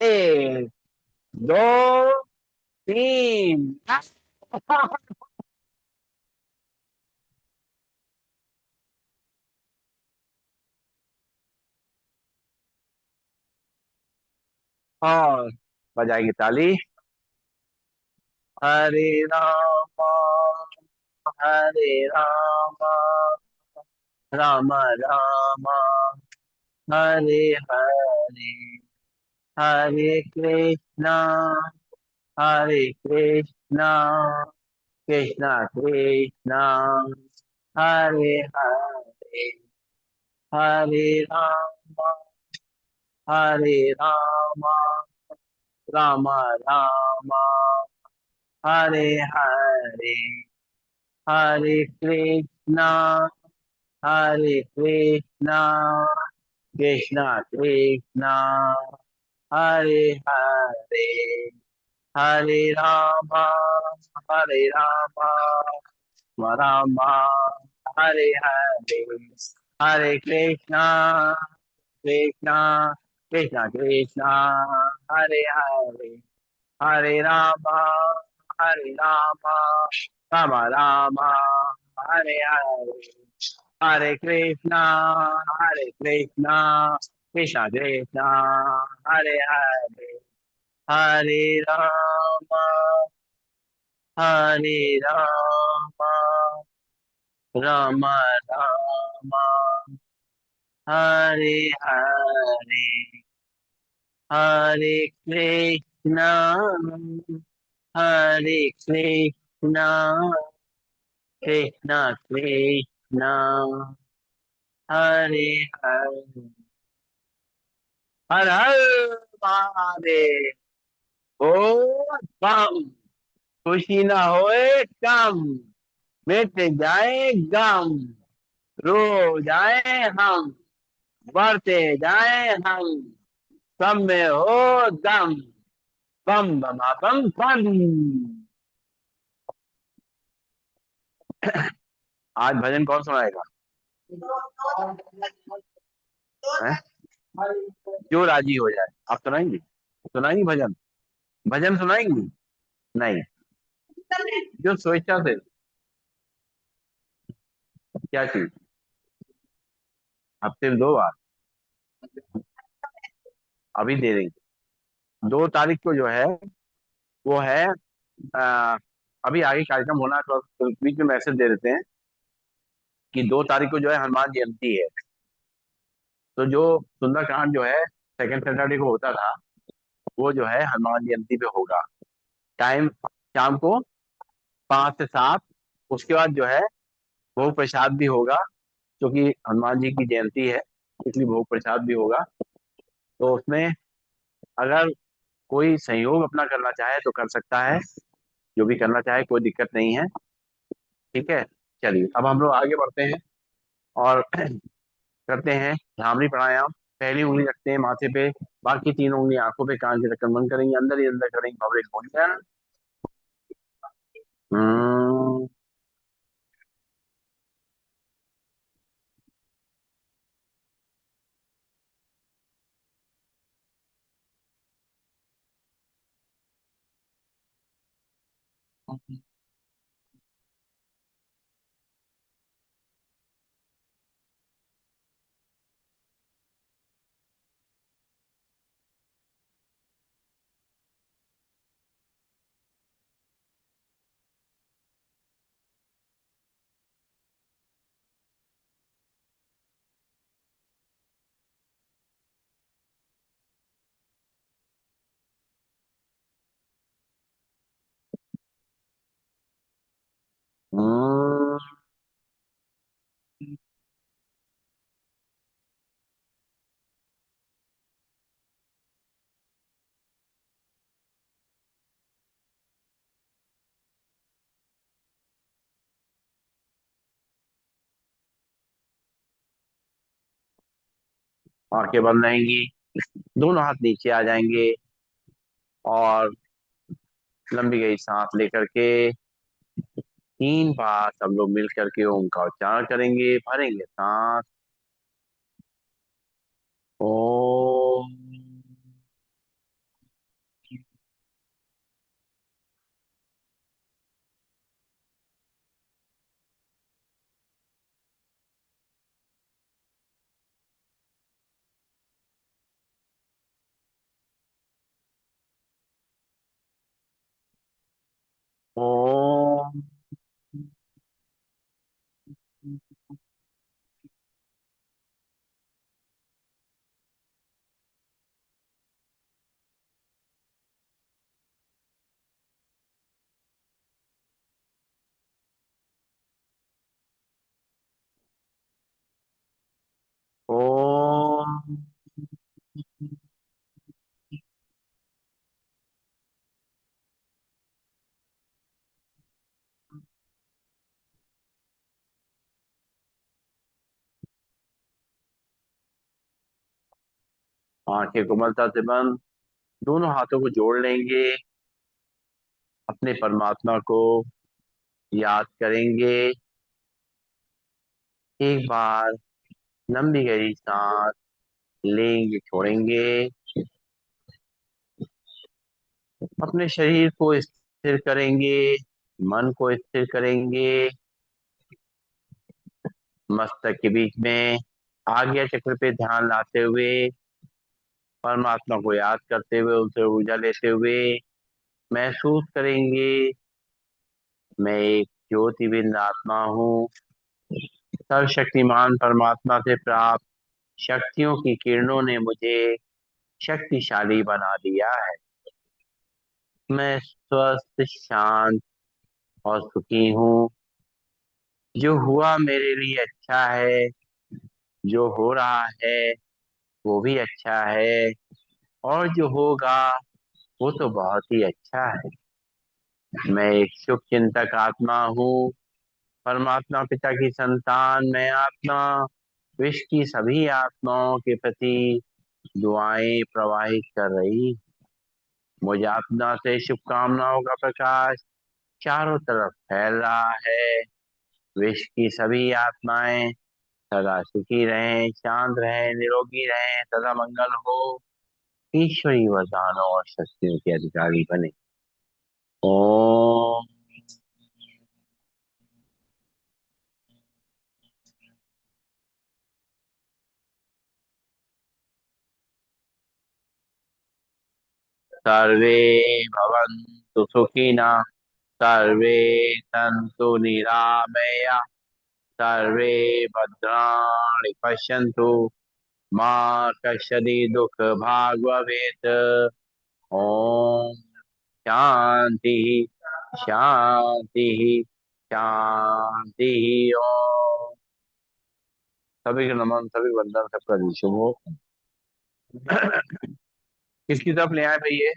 एक, दो, तीन, और बजाएंगे ताली। हरे राम, हरे राम, राम राम, हरे हरे, हरे कृष्णा, हरे कृष्णा, कृष्णा कृष्णा, हरे हरे, हरे राम, हरे राम, राम राम, हरे हरे, हरे कृष्णा, हरे कृष्णा, कृष्णा कृष्णा, हरे हरे, हरे राम, हरे राम, राम, हरे हरे, हरे कृष्णा, कृष्णा कृष्णा कृष्णा, हरे हरे, हरे राम, हरे राम, राम राम, हरे हरे, हरे कृष्णा, हरे कृष्णा, कृष्णा कृष्णा, हरे हरे, हरे राम, हरे राम, राम राम, हरे हरे, हरे कृष्णा, हरे कृष्णा, कृष्णा कृष्णा, हरे हरे, हर हर महादेव। ओ बम, खुशी ना होए कम। मिट जाए गम, रो जाए हम, बढ़ते जाए हम, सब में हो दम, बम बमा बम बम। आज भजन कौन सुनाएगा? हैं? जो राजी हो जाए। आप सुनाएंगी? सुनाएंगी भजन? भजन सुनाएंगी? नहीं, जो स्वेच्छा से। क्या चीज? हफ्ते में 2 बार? अभी दे देंगे। 2 तारीख को जो है वो है, आ, अभी आगे कार्यक्रम होना है तो बीच में मैसेज दे देते हैं कि 2 तारीख को जो है हनुमान जयंती है। तो जो सुंदरकांड जो है सेकंड सैटरडे को होता था, वो जो है हनुमान जयंती पे होगा। टाइम शाम को 5 से 7। उसके बाद जो है भोग प्रसाद भी होगा, क्योंकि हनुमान जी की जयंती है, इसलिए भोग प्रसाद भी होगा। तो उसमें अगर कोई सहयोग अपना करना चाहे तो कर सकता है, जो भी करना चाहे कोई दिक्कत नहीं है। ठीक है। चलिए अब हम लोग आगे बढ़ते हैं और करते हैं भ्रामरी प्राणायाम। पहली उंगली रखते हैं माथे पे, बाकी 3 उंगली आंखों पे, कान के ढक्कन बंद करेंगे, अंदर ही अंदर करेंगे भवरे घूंटन। हम्म, हम्म। आंखें बंद रहेंगी, दोनों हाथ नीचे आ जाएंगे और लंबी गई सांस लेकर के 3 बार सब लोग मिल करके ओम का उच्चारण करेंगे, भरेंगे सांस। ओम। ओम। ओम। आंखें कोमलता से बंद, दोनों हाथों को जोड़ लेंगे, अपने परमात्मा को याद करेंगे। एक बार लंबी गहरी सांस लेंगे, छोड़ेंगे, अपने शरीर को स्थिर करेंगे, मन को स्थिर करेंगे, मस्तक के बीच में आज्ञा चक्र पे ध्यान लाते हुए, परमात्मा को याद करते हुए, उनसे ऊर्जा लेते हुए महसूस करेंगे, मैं एक ज्योतिबिंद आत्मा हूँ। सर्वशक्तिमान परमात्मा से प्राप्त शक्तियों की किरणों ने मुझे शक्तिशाली बना दिया है। मैं स्वस्थ, शांत और सुखी हूँ। जो हुआ मेरे लिए अच्छा है, जो हो रहा है वो भी अच्छा है, और जो होगा वो तो बहुत ही अच्छा है। मैं एक शुभ चिंतक आत्मा हूँ। परमात्मा पिता की संतान मैं आत्मा विश्व की सभी आत्माओं के प्रति दुआएं प्रवाहित कर रही। मुझ आत्मा से शुभकामनाओं का प्रकाश चारों तरफ फैल रहा है। विश्व की सभी आत्माएं सदा सुखी रहें, शांत रहें, निरोगी रहें, सदा मंगल हो, ईश्वरी वरदानों और शक्तियों के अधिकारी बने। ओम सर्वे भवन्तु सुखिनः, सर्वे सन्तु निरामया, सर्वे भद्राणि पश्यन्तु, मा कश्चित् दुःखभाग् भवेत्। ओम शांति शांति शांति। ओम। सभी को नमन, सभी को वंदन, सबका दिन शुभ हो। किसकी तरफ ले आए भैया?